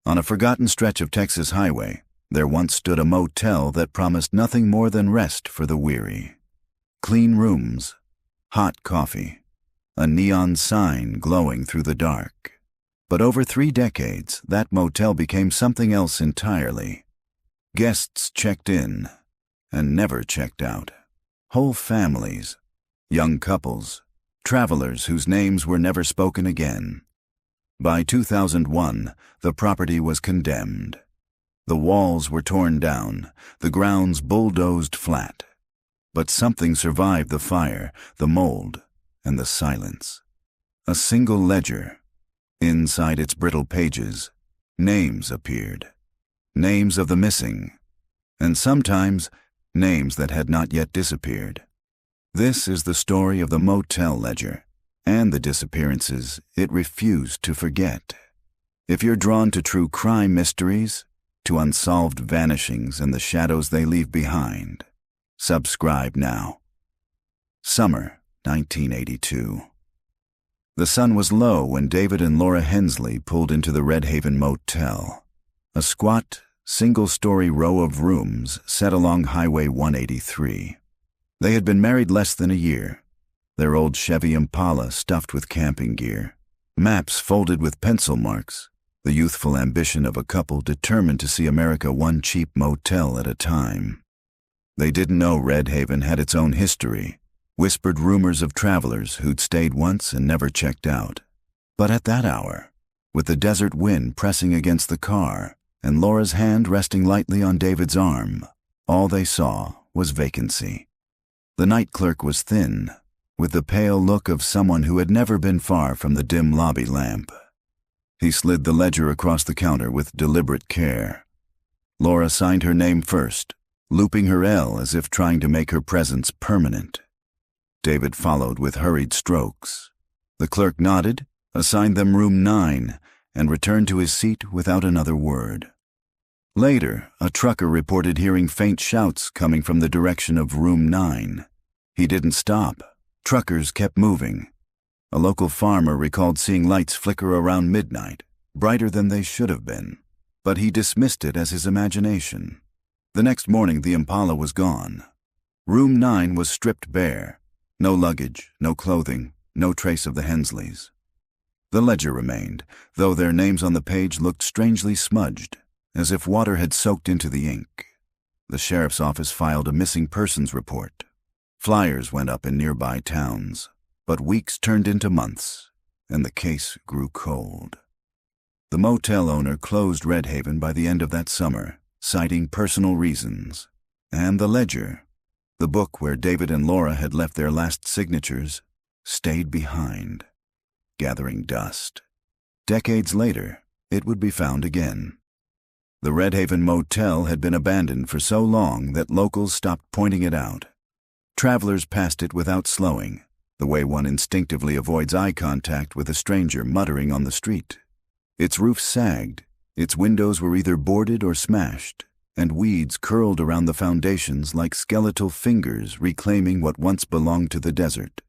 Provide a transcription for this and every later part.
On a forgotten stretch of Texas highway, there once stood a motel that promised nothing more than rest for the weary. Clean rooms, hot coffee, a neon sign glowing through the dark. But over 3 decades, that motel became something else entirely. Guests checked in and never checked out. Whole families, young couples, travelers whose names were never spoken again. By 2001, the property was condemned. The walls were torn down, the grounds bulldozed flat. But something survived the fire, the mold, and the silence. A single ledger. Inside its brittle pages, names appeared. Names of the missing, and sometimes names that had not yet disappeared. This is the story of the motel ledger and the disappearances it refused to forget. If you're drawn to true crime mysteries, to unsolved vanishings and the shadows they leave behind, subscribe now. Summer 1982. The sun was low when David and Laura Hensley pulled into the Red Haven Motel, a squat, single-story row of rooms set along Highway 183. They had been married less than a year, their old Chevy Impala stuffed with camping gear, maps folded with pencil marks, the youthful ambition of a couple determined to see America one cheap motel at a time. They didn't know Red Haven had its own history, whispered rumors of travelers who'd stayed once and never checked out. But at that hour, with the desert wind pressing against the car and Laura's hand resting lightly on David's arm, all they saw was vacancy. The night clerk was thin, with the pale look of someone who had never been far from the dim lobby lamp. He slid the ledger across the counter with deliberate care. Laura signed her name first, looping her L as if trying to make her presence permanent. David followed with hurried strokes. The clerk nodded, assigned them room 9, and returned to his seat without another word. Later, a trucker reported hearing faint shouts coming from the direction of room 9. He didn't stop. Truckers kept moving. A local farmer recalled seeing lights flicker around midnight, brighter than they should have been, but he dismissed it as his imagination. The next morning, the Impala was gone. Room 9 was stripped bare. No luggage, no clothing, no trace of the Hensleys. The ledger remained, though their names on the page looked strangely smudged, as if water had soaked into the ink. The sheriff's office filed a missing persons report. Flyers went up in nearby towns, but weeks turned into months, and the case grew cold. The motel owner closed Red Haven by the end of that summer, citing personal reasons. And the ledger, the book where David and Laura had left their last signatures, stayed behind, gathering dust. Decades later, it would be found again. The Red Haven Motel had been abandoned for so long that locals stopped pointing it out. Travelers passed it without slowing, the way one instinctively avoids eye contact with a stranger muttering on the street. Its roof sagged, its windows were either boarded or smashed, and weeds curled around the foundations like skeletal fingers reclaiming what once belonged to the desert.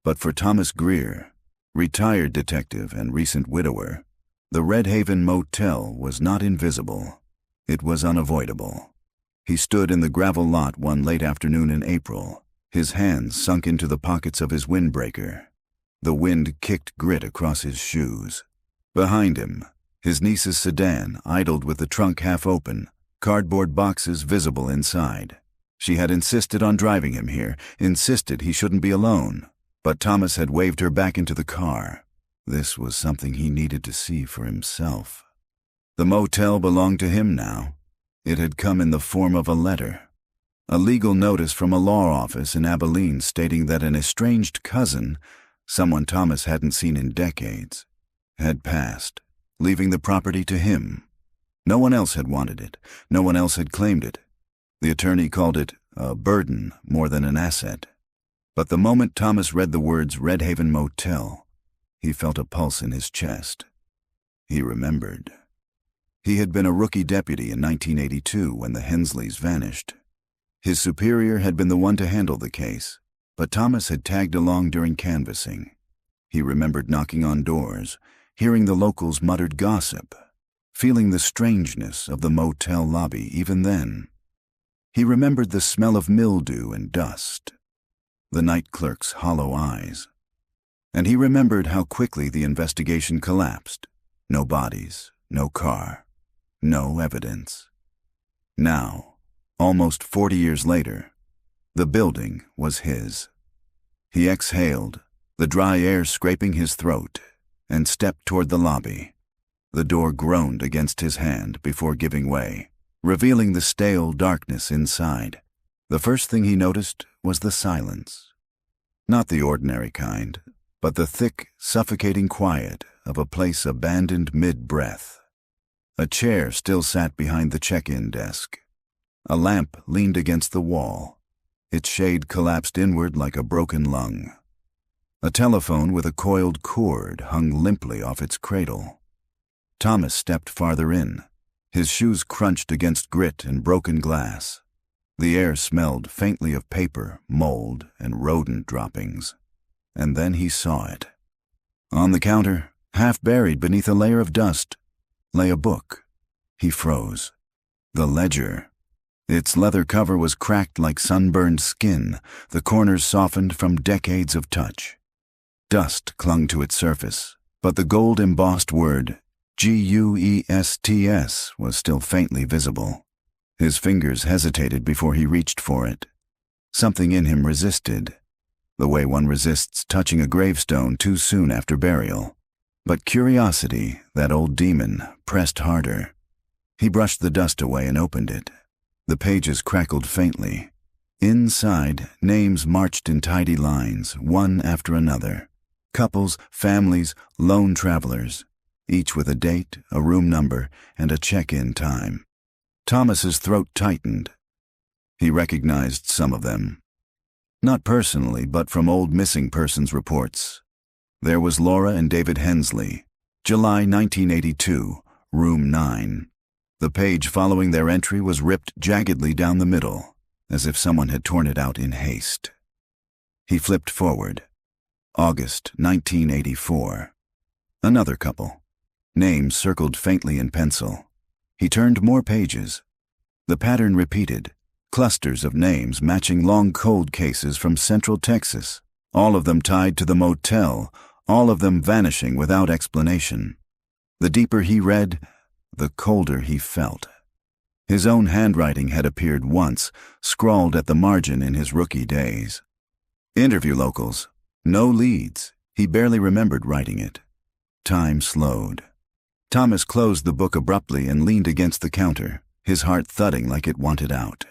But for Thomas Greer, retired detective and recent widower, the Red Haven Motel was not invisible. It was unavoidable. He stood in the gravel lot one late afternoon in April, his hands sunk into the pockets of his windbreaker. The wind kicked grit across his shoes. Behind him, his niece's sedan idled with the trunk half open, cardboard boxes visible inside. She had insisted on driving him here, insisted he shouldn't be alone, but Thomas had waved her back into the car. This was something he needed to see for himself. The motel belonged to him now. It had come in the form of a letter. A legal notice from a law office in Abilene stating that an estranged cousin, someone Thomas hadn't seen in decades, had passed, leaving the property to him. No one else had wanted it. No one else had claimed it. The attorney called it a burden more than an asset. But the moment Thomas read the words Red Haven Motel, he felt a pulse in his chest. He remembered. He had been a rookie deputy in 1982 when the Hensleys vanished. His superior had been the one to handle the case, but Thomas had tagged along during canvassing. He remembered knocking on doors, hearing the locals' muttered gossip. feeling the strangeness of the motel lobby even then. He remembered the smell of mildew and dust, the night clerk's hollow eyes. And he remembered how quickly the investigation collapsed. No bodies, no car, no evidence. Now, almost 40 years later, the building was his. He exhaled, the dry air scraping his throat, and stepped toward the lobby. The door groaned against his hand before giving way, revealing the stale darkness inside. The first thing he noticed was the silence. Not the ordinary kind, but the thick, suffocating quiet of a place abandoned mid-breath. A chair still sat behind the check-in desk. A lamp leaned against the wall, its shade collapsed inward like a broken lung. A telephone with a coiled cord hung limply off its cradle. Thomas stepped farther in. His shoes crunched against grit and broken glass. The air smelled faintly of paper, mold, and rodent droppings. And then he saw it. On the counter, half buried beneath a layer of dust, lay a book. He froze. The ledger. Its leather cover was cracked like sunburned skin, the corners softened from decades of touch. Dust clung to its surface, but the gold-embossed word GUESTS was still faintly visible. His fingers hesitated before he reached for it. Something in him resisted, the way one resists touching a gravestone too soon after burial. But curiosity, that old demon, pressed harder. He brushed the dust away and opened it. The pages crackled faintly. Inside, names marched in tidy lines, one after another. Couples, families, lone travelers, each with a date, a room number, and a check-in time. Thomas's throat tightened. He recognized some of them. Not personally, but from old missing persons reports. There was Laura and David Hensley, July 1982, room 9. The page following their entry was ripped jaggedly down the middle, as if someone had torn it out in haste. He flipped forward. August 1984. Another couple. Names circled faintly in pencil. He turned more pages. The pattern repeated. Clusters of names matching long cold cases from Central Texas, all of them tied to the motel, all of them vanishing without explanation. The deeper he read, the colder he felt. His own handwriting had appeared once, scrawled at the margin in his rookie days. Interview locals. No leads. He barely remembered writing it. Time slowed. Thomas closed the book abruptly and leaned against the counter, his heart thudding like it wanted out.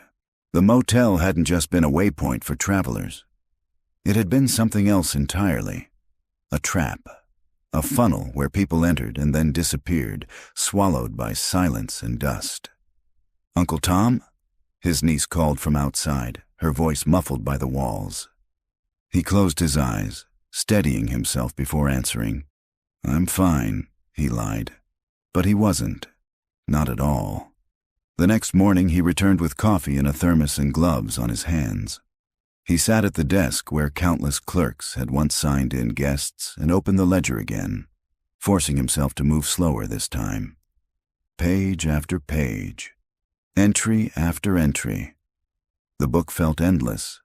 The motel hadn't just been a waypoint for travelers. It had been something else entirely. A trap. A funnel where people entered and then disappeared, swallowed by silence and dust. "Uncle Tom?" His niece called from outside, her voice muffled by the walls. He closed his eyes, steadying himself before answering. "I'm fine," he lied. But he wasn't. Not at all. The next morning he returned with coffee in a thermos and gloves on his hands. He sat at the desk where countless clerks had once signed in guests and opened the ledger again, forcing himself to move slower this time. Page after page. Entry after entry. The book felt endless,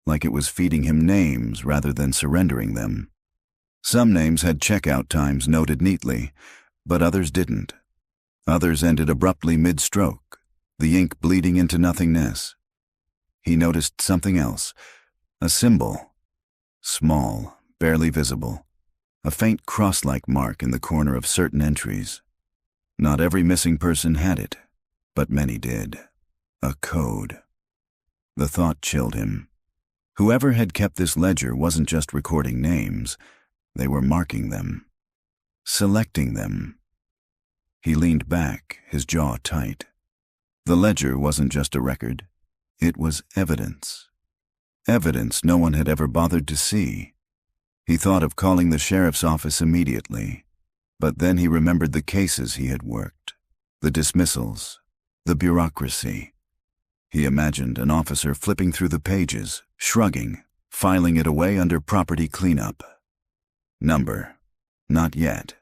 like it was feeding him names rather than surrendering them. Some names had checkout times noted neatly, but others didn't. Others ended abruptly mid-stroke, the ink bleeding into nothingness. He noticed something else, a symbol. Small, barely visible, a faint cross-like mark in the corner of certain entries. Not every missing person had it, but many did. A code. The thought chilled him. Whoever had kept this ledger wasn't just recording names, they were marking them, selecting them. He leaned back, his jaw tight. The ledger wasn't just a record, it was evidence. Evidence no one had ever bothered to see. He thought of calling the sheriff's office immediately, but then he remembered the cases he had worked, the dismissals, the bureaucracy. He imagined an officer flipping through the pages, shrugging, filing it away under property cleanup. Number. Not yet.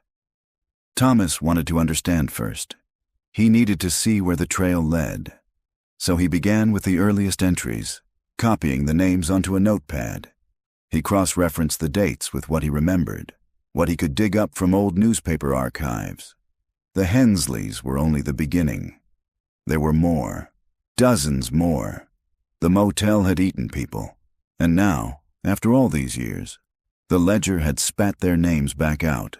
Thomas wanted to understand first. He needed to see where the trail led. So he began with the earliest entries, copying the names onto a notepad. He cross-referenced the dates with what he remembered, what he could dig up from old newspaper archives. The Hensleys were only the beginning. There were more, dozens more. The motel had eaten people, and now, after all these years, the ledger had spat their names back out.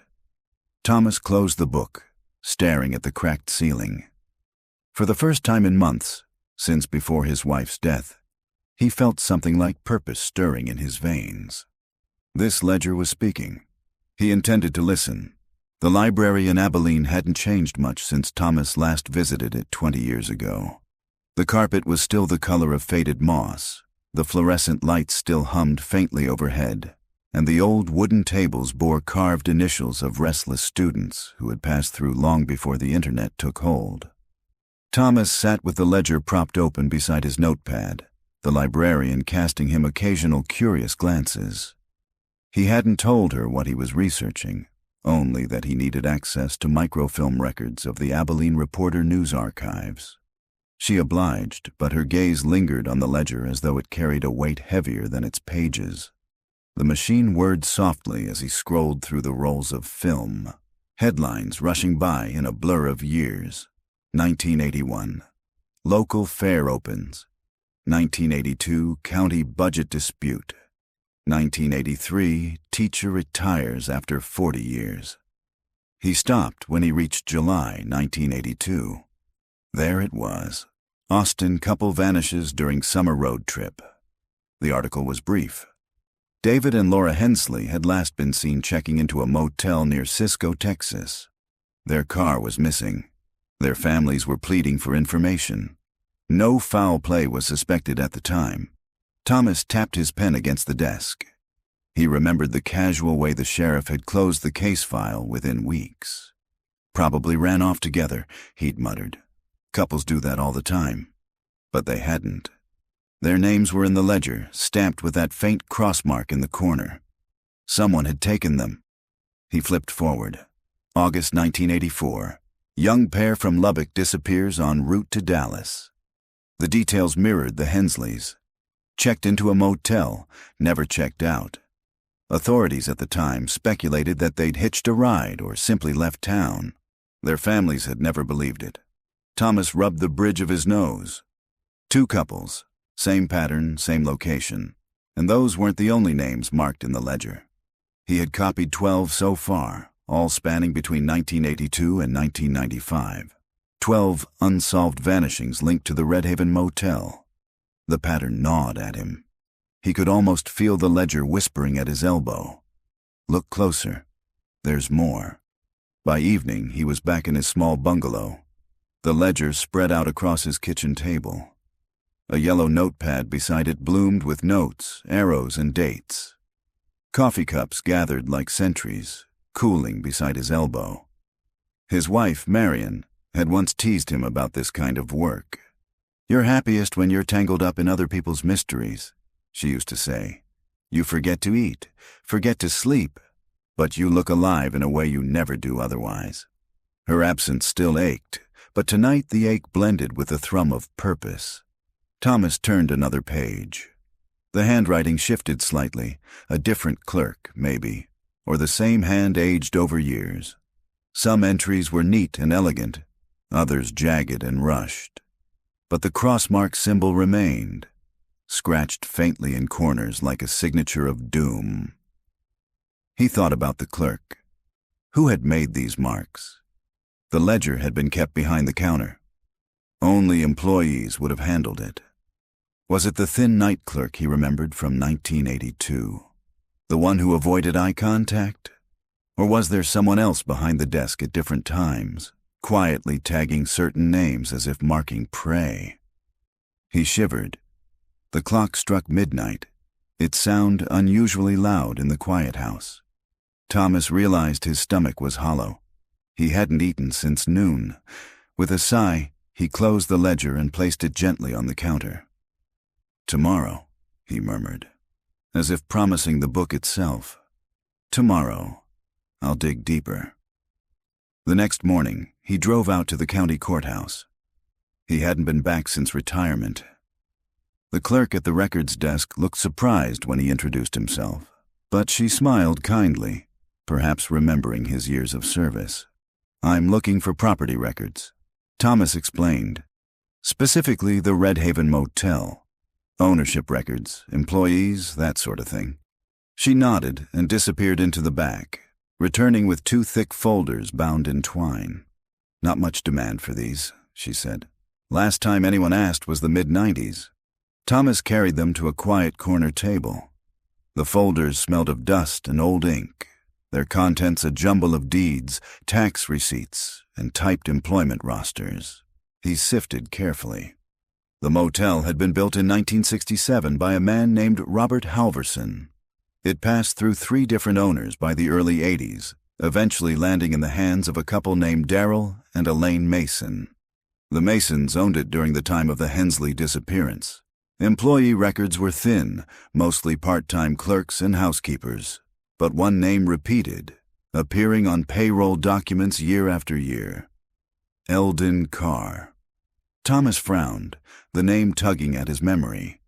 Thomas closed the book, staring at the cracked ceiling. For the first time in months, since before his wife's death, he felt something like purpose stirring in his veins. This ledger was speaking. He intended to listen. The library in Abilene hadn't changed much since Thomas last visited it 20 years ago. The carpet was still the color of faded moss, the fluorescent lights still hummed faintly overhead, and the old wooden tables bore carved initials of restless students who had passed through long before the internet took hold. Thomas sat with the ledger propped open beside his notepad, the librarian casting him occasional curious glances. He hadn't told her what he was researching, only that he needed access to microfilm records of the Abilene Reporter news archives. She obliged, but her gaze lingered on the ledger as though it carried a weight heavier than its pages. The machine whirred softly as he scrolled through the rolls of film, headlines rushing by in a blur of years. 1981. Local fair opens. 1982. County budget dispute. 1983. Teacher retires after 40 years. He stopped when he reached July 1982. There it was. Austin couple vanishes during summer road trip. The article was brief. David and Laura Hensley had last been seen checking into a motel near Cisco, Texas. Their car was missing. Their families were pleading for information. No foul play was suspected at the time. Thomas tapped his pen against the desk. He remembered the casual way the sheriff had closed the case file within weeks. Probably ran off together, he'd muttered. Couples do that all the time. But they hadn't. Their names were in the ledger, stamped with that faint cross mark in the corner. Someone had taken them. He flipped forward. August 1984. Young pair from Lubbock disappears en route to Dallas. The details mirrored the Hensleys. Checked into a motel, never checked out. Authorities at the time speculated that they'd hitched a ride or simply left town. Their families had never believed it. Thomas rubbed the bridge of his nose. 2 couples, same pattern, same location, and those weren't the only names marked in the ledger. He had copied 12 so far, all spanning between 1982 and 1995. 12 unsolved vanishings linked to the Red Haven Motel. The pattern gnawed at him. He could almost feel the ledger whispering at his elbow. Look closer. There's more. By evening, he was back in his small bungalow. The ledger spread out across his kitchen table. A yellow notepad beside it bloomed with notes, arrows, and dates. Coffee cups gathered like sentries, cooling beside his elbow. His wife, Marion, had once teased him about this kind of work. "You're happiest when you're tangled up in other people's mysteries," she used to say. "You forget to eat, forget to sleep, but you look alive in a way you never do otherwise." Her absence still ached, but tonight the ache blended with the thrum of purpose. Thomas turned another page. The handwriting shifted slightly, a different clerk, maybe, or the same hand aged over years. Some entries were neat and elegant, others jagged and rushed. But the crossmark symbol remained, scratched faintly in corners like a signature of doom. He thought about the clerk. Who had made these marks? The ledger had been kept behind the counter. Only employees would have handled it. Was it the thin night clerk he remembered from 1982? The one who avoided eye contact? Or was there someone else behind the desk at different times, quietly tagging certain names as if marking prey? He shivered. The clock struck midnight, its sound unusually loud in the quiet house. Thomas realized his stomach was hollow. He hadn't eaten since noon. With a sigh, he closed the ledger and placed it gently on the counter. "Tomorrow," he murmured, as if promising the book itself. "Tomorrow, I'll dig deeper." The next morning, he drove out to the county courthouse. He hadn't been back since retirement. The clerk at the records desk looked surprised when he introduced himself, but she smiled kindly, perhaps remembering his years of service. "I'm looking for property records," Thomas explained. "Specifically the Red Haven Motel. Ownership records, employees, that sort of thing." She nodded and disappeared into the back, returning with 2 thick folders bound in twine. "Not much demand for these," she said. "Last time anyone asked was the mid-90s. Thomas carried them to a quiet corner table. The folders smelled of dust and old ink, their contents a jumble of deeds, tax receipts, and typed employment rosters. He sifted carefully. The motel had been built in 1967 by a man named Robert Halverson. It passed through 3 different owners by the early 80s, eventually landing in the hands of a couple named Darrell and Elaine Mason. The Masons owned it during the time of the Hensley disappearance. Employee records were thin, mostly part-time clerks and housekeepers, but one name repeated, appearing on payroll documents year after year. Eldon Carr. Thomas frowned, the name tugging at his memory.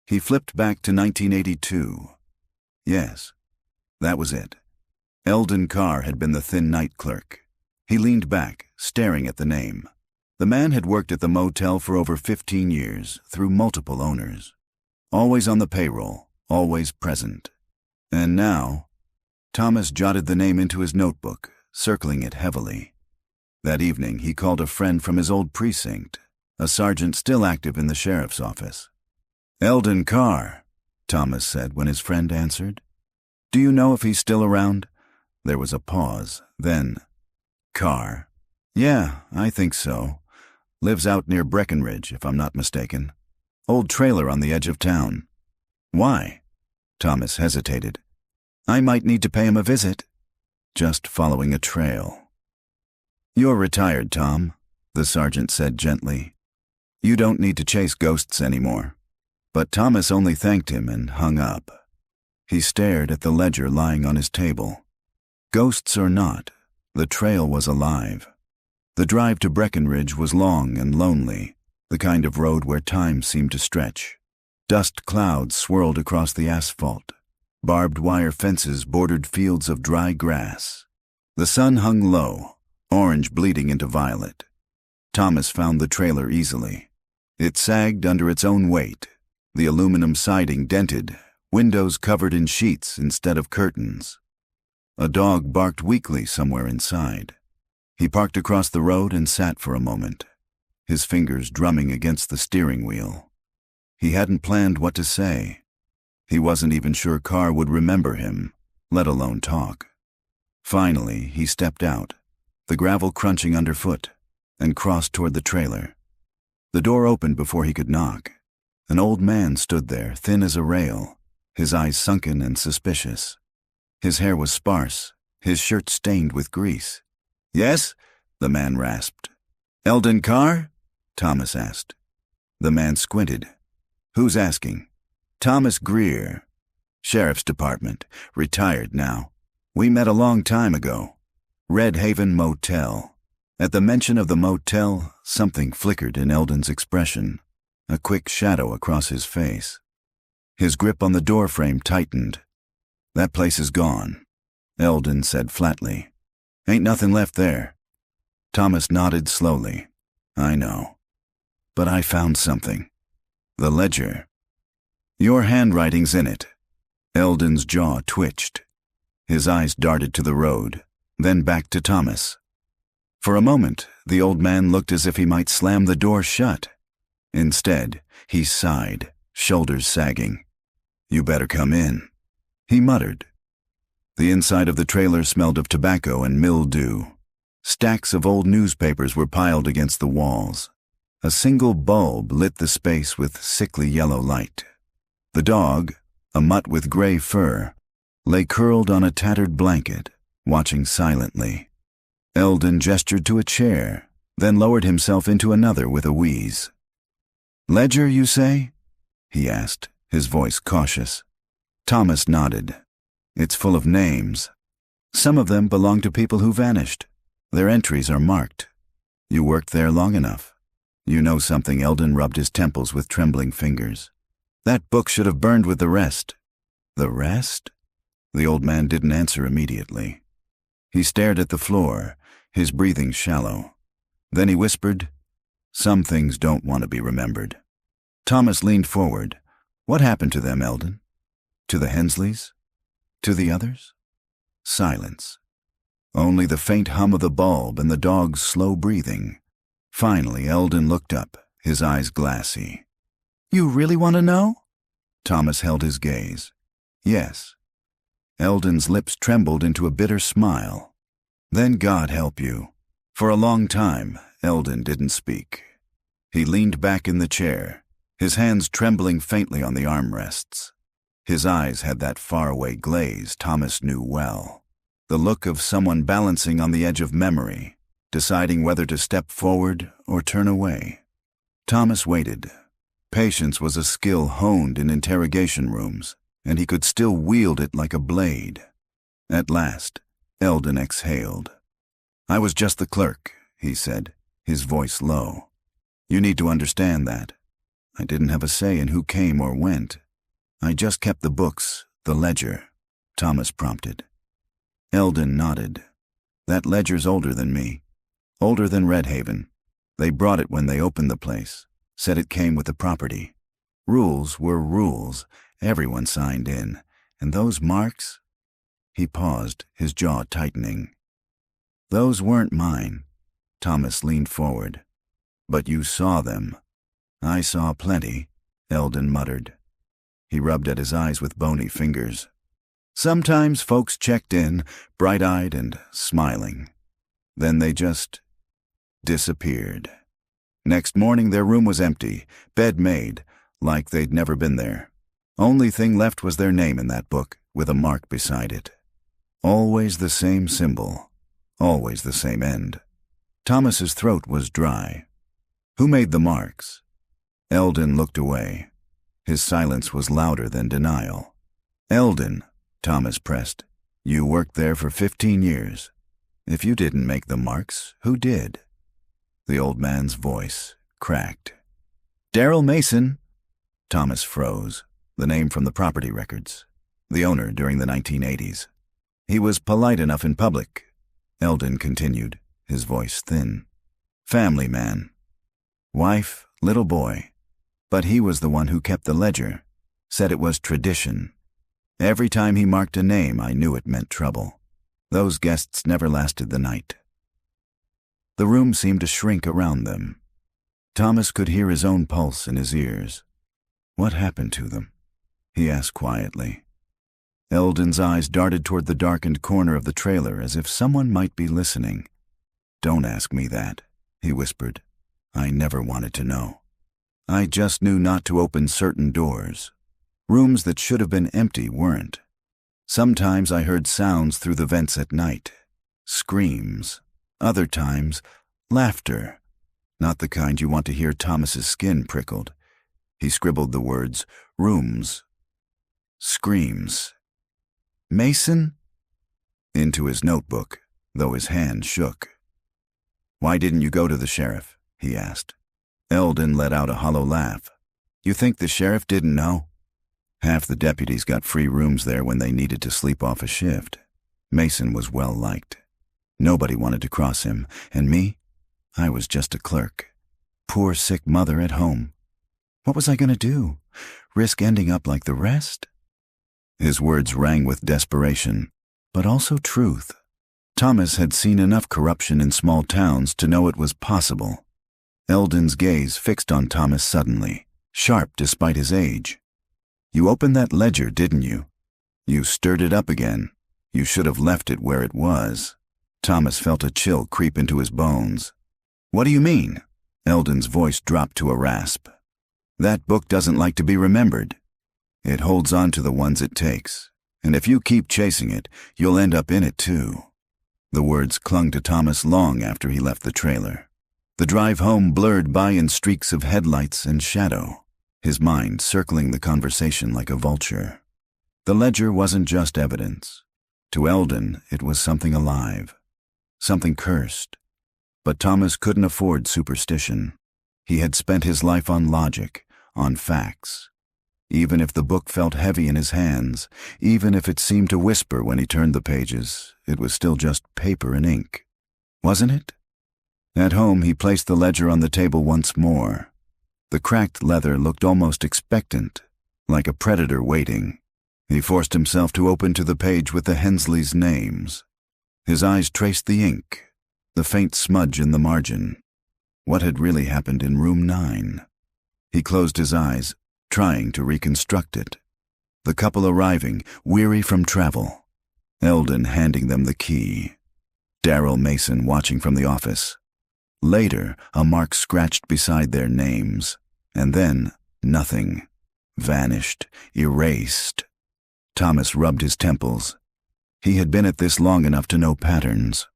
He flipped back to 1982. Yes, that was it. Eldon Carr had been the thin night clerk. He leaned back, staring at the name. The man had worked at the motel for over 15 years, through multiple owners. Always on the payroll, always present. And now, Thomas jotted the name into his notebook, circling it heavily. That evening, he called a friend from his old precinct, a sergeant still active in the sheriff's office. "Eldon Carr," Thomas said when his friend answered. "Do you know if he's still around?" There was a pause, then, "Carr. Yeah, I think so. Lives out near Breckenridge, if I'm not mistaken. Old trailer on the edge of town." "Why?" Thomas hesitated. "I might need to pay him a visit." "Just following a trail." "You're retired, Tom," the sergeant said gently. "You don't need to chase ghosts anymore." But Thomas only thanked him and hung up. He stared at the ledger lying on his table. Ghosts or not, the trail was alive. The drive to Breckenridge was long and lonely, the kind of road where time seemed to stretch. Dust clouds swirled across the asphalt. Barbed wire fences bordered fields of dry grass. The sun hung low, orange bleeding into violet. Thomas found the trailer easily. It sagged under its own weight, the aluminum siding dented, windows covered in sheets instead of curtains. A dog barked weakly somewhere inside. He parked across the road and sat for a moment, his fingers drumming against the steering wheel. He hadn't planned what to say. He wasn't even sure Carr would remember him, let alone talk. Finally, he stepped out, the gravel crunching underfoot, and crossed toward the trailer. The door opened before he could knock. An old man stood there, thin as a rail, his eyes sunken and suspicious. His hair was sparse, his shirt stained with grease. "Yes?" the man rasped. "Eldon Carr?" Thomas asked. The man squinted. "Who's asking?" "Thomas Greer. Sheriff's Department. Retired now. We met a long time ago. Red Haven Motel." At the mention of the motel, something flickered in Eldon's expression, a quick shadow across his face. His grip on the doorframe tightened. "That place is gone," Eldon said flatly. "Ain't nothing left there." Thomas nodded slowly. "I know. But I found something. The ledger. Your handwriting's in it." Eldon's jaw twitched. His eyes darted to the road, then back to Thomas. For a moment, the old man looked as if he might slam the door shut. Instead, he sighed, shoulders sagging. "You better come in," he muttered. The inside of the trailer smelled of tobacco and mildew. Stacks of old newspapers were piled against the walls. A single bulb lit the space with sickly yellow light. The dog, a mutt with gray fur, lay curled on a tattered blanket, watching silently. Eldon gestured to a chair, then lowered himself into another with a wheeze. "Ledger, you say?" he asked, his voice cautious. Thomas nodded. "It's full of names. Some of them belong to people who vanished. Their entries are marked. You worked there long enough. You know something. Eldon rubbed his temples with trembling fingers. That book should have burned with the rest. The rest? The old man didn't answer immediately. He stared at the floor, his breathing shallow. Then he whispered, "Some things don't want to be remembered." Thomas leaned forward. "What happened to them, Eldon? To the Hensleys? To the others?" Silence. Only the faint hum of the bulb and the dog's slow breathing. Finally, Eldon looked up, his eyes glassy. "You really want to know?" Thomas held his gaze. "Yes." Eldon's lips trembled into a bitter smile. "Then God help you." For a long time, Eldon didn't speak. He leaned back in the chair, his hands trembling faintly on the armrests. His eyes had that faraway glaze Thomas knew well, the look of someone balancing on the edge of memory, deciding whether to step forward or turn away. Thomas waited. Patience was a skill honed in interrogation rooms, and he could still wield it like a blade. At last, Eldon exhaled. "I was just the clerk," he said, his voice low. "You need to understand that. I didn't have a say in who came or went. I just kept the books, the ledger," Thomas prompted. Eldon nodded. "That ledger's older than me. Older than Redhaven. They brought it when they opened the place. Said it came with the property. Rules were rules. Everyone signed in. And those marks?" He paused, his jaw tightening. "Those weren't mine." Thomas leaned forward. "But you saw them." "I saw plenty," Eldon muttered. He rubbed at his eyes with bony fingers. "Sometimes folks checked in, bright-eyed and smiling. Then they just disappeared. Next morning their room was empty, bed made, like they'd never been there. Only thing left was their name in that book, with a mark beside it. Always the same symbol, always the same end." Thomas's throat was dry. "Who made the marks?" Eldon looked away. His silence was louder than denial. "Eldon," Thomas pressed, "you worked there for 15 years. If you didn't make the marks, who did?" The old man's voice cracked. "Daryl Mason." Thomas froze, the name from the property records. The owner during the 1980s. "He was polite enough in public," Eldon continued, his voice thin. "Family man. Wife, little boy. But he was the one who kept the ledger. Said it was tradition. Every time he marked a name, I knew it meant trouble. Those guests never lasted the night." The room seemed to shrink around them. Thomas could hear his own pulse in his ears. "What happened to them?" he asked quietly. Eldon's eyes darted toward the darkened corner of the trailer as if someone might be listening. "Don't ask me that," he whispered. "I never wanted to know. I just knew not to open certain doors. Rooms that should have been empty weren't. Sometimes I heard sounds through the vents at night. Screams. Other times, laughter. Not the kind you want to hear." Thomas's skin prickled. He scribbled the words, "rooms." "Screams." "Mason?" Into his notebook, though his hand shook. "Why didn't you go to the sheriff?" he asked. Eldon let out a hollow laugh. "You think the sheriff didn't know? Half the deputies got free rooms there when they needed to sleep off a shift. Mason was well liked. Nobody wanted to cross him, and me? I was just a clerk. Poor sick mother at home. What was I going to do? Risk ending up like the rest?" His words rang with desperation, but also truth. Thomas had seen enough corruption in small towns to know it was possible. Eldon's gaze fixed on Thomas suddenly, sharp despite his age. "You opened that ledger, didn't you? You stirred it up again. You should have left it where it was." Thomas felt a chill creep into his bones. "What do you mean?" Eldon's voice dropped to a rasp. "That book doesn't like to be remembered. It holds on to the ones it takes, and if you keep chasing it, you'll end up in it too." The words clung to Thomas long after he left the trailer. The drive home blurred by in streaks of headlights and shadow, his mind circling the conversation like a vulture. The ledger wasn't just evidence. To Eldon, it was something alive. something cursed. But Thomas couldn't afford superstition. He had spent his life on logic, on facts. Even if the book felt heavy in his hands, even if it seemed to whisper when he turned the pages, it was still just paper and ink. Wasn't it? At home, he placed the ledger on the table once more. The cracked leather looked almost expectant, like a predator waiting. He forced himself to open to the page with the Hensleys' names. His eyes traced the ink, the faint smudge in the margin. What had really happened in room 9? He closed his eyes, trying to reconstruct it. The couple arriving, weary from travel. Eldon handing them the key. Darrell Mason watching from the office. Later, a mark scratched beside their names. And then, nothing. Vanished, erased. Thomas rubbed his temples. He had been at this long enough to know patterns.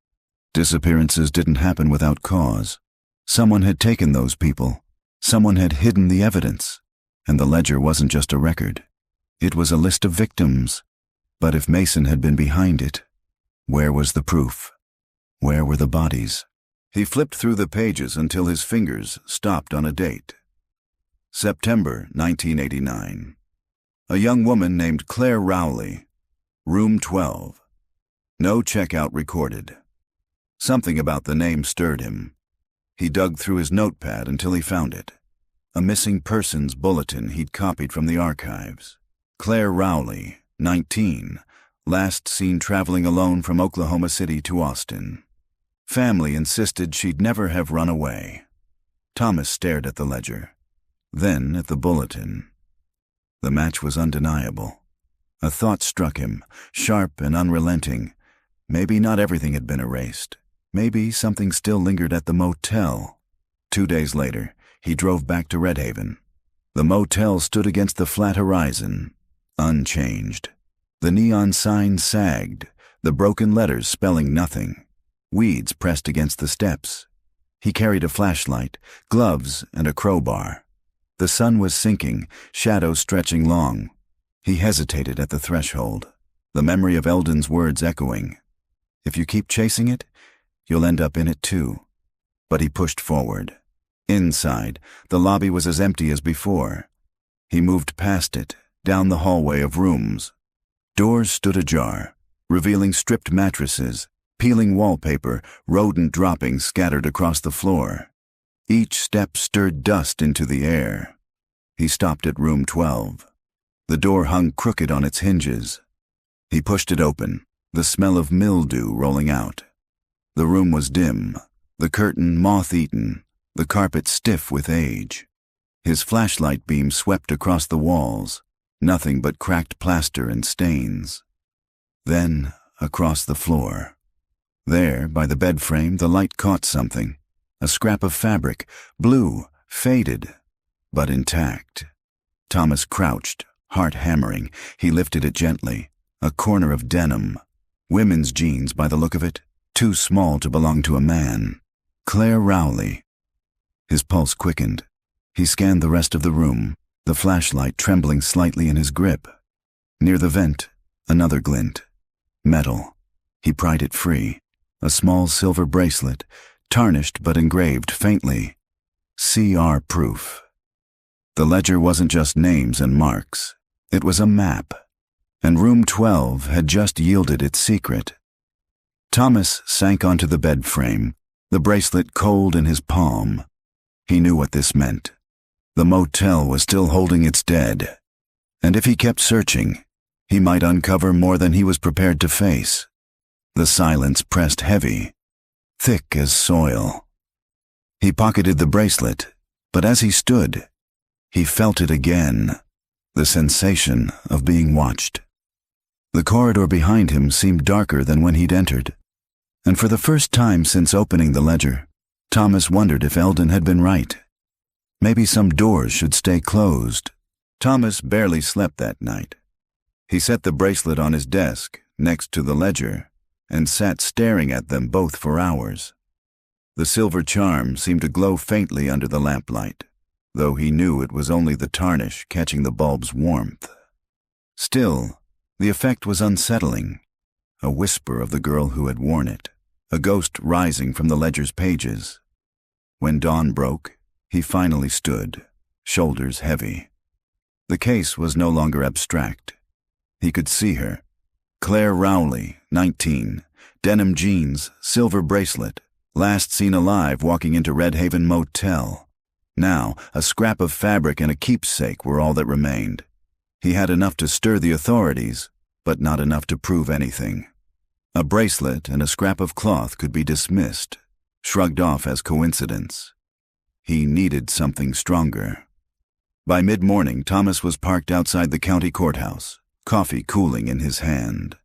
Disappearances didn't happen without cause. Someone had taken those people. Someone had hidden the evidence. And the ledger wasn't just a record. It was a list of victims. But if Mason had been behind it, where was the proof? Where were the bodies? He flipped through the pages until his fingers stopped on a date. September 1989. A young woman named Claire Rowley. Room 12. No checkout recorded. Something about the name stirred him. He dug through his notepad until he found it. A missing persons bulletin he'd copied from the archives. Claire Rowley, 19, last seen traveling alone from Oklahoma City to Austin. Family insisted she'd never have run away. Thomas stared at the ledger, then at the bulletin. The match was undeniable. A thought struck him, sharp and unrelenting. Maybe not everything had been erased. Maybe something still lingered at the motel. 2 days later, he drove back to Red Haven. The motel stood against the flat horizon, unchanged. The neon sign sagged, the broken letters spelling nothing. Weeds pressed against the steps. He carried a flashlight, gloves, and a crowbar. The sun was sinking, shadows stretching long. He hesitated at the threshold, the memory of Eldon's words echoing. If you keep chasing it, you'll end up in it too. But he pushed forward. Inside, the lobby was as empty as before. He moved past it, down the hallway of rooms. Doors stood ajar, revealing stripped mattresses, peeling wallpaper, rodent droppings scattered across the floor. Each step stirred dust into the air. He stopped at room 12. The door hung crooked on its hinges. He pushed it open, the smell of mildew rolling out. The room was dim, the curtain moth-eaten, the carpet stiff with age. His flashlight beam swept across the walls, nothing but cracked plaster and stains. Then, across the floor. There, by the bed frame, the light caught something. A scrap of fabric, blue, faded, but intact. Thomas crouched, heart hammering. He lifted it gently. A corner of denim. Women's jeans, by the look of it, too small to belong to a man. Claire Rowley. His pulse quickened. He scanned the rest of the room, the flashlight trembling slightly in his grip. Near the vent, another glint. Metal. He pried it free. A small silver bracelet, tarnished but engraved faintly. CR proof. The ledger wasn't just names and marks. It was a map. And room 12 had just yielded its secret. Thomas sank onto the bed frame, the bracelet cold in his palm. He knew what this meant. The motel was still holding its dead. And if he kept searching, he might uncover more than he was prepared to face. The silence pressed heavy, thick as soil. He pocketed the bracelet, but as he stood, he felt it again, the sensation of being watched. The corridor behind him seemed darker than when he'd entered, and for the first time since opening the ledger, Thomas wondered if Eldon had been right. Maybe some doors should stay closed. Thomas barely slept that night. He set the bracelet on his desk, next to the ledger, and sat staring at them both for hours. The silver charm seemed to glow faintly under the lamplight, though he knew it was only the tarnish catching the bulb's warmth. Still, the effect was unsettling, a whisper of the girl who had worn it, a ghost rising from the ledger's pages. When dawn broke, he finally stood, shoulders heavy. The case was no longer abstract. He could see her. Claire Rowley, 19, denim jeans, silver bracelet, last seen alive walking into Red Haven Motel. Now, a scrap of fabric and a keepsake were all that remained. He had enough to stir the authorities, but not enough to prove anything. A bracelet and a scrap of cloth could be dismissed, shrugged off as coincidence. He needed something stronger. By mid-morning, Thomas was parked outside the county courthouse, coffee cooling in his hand.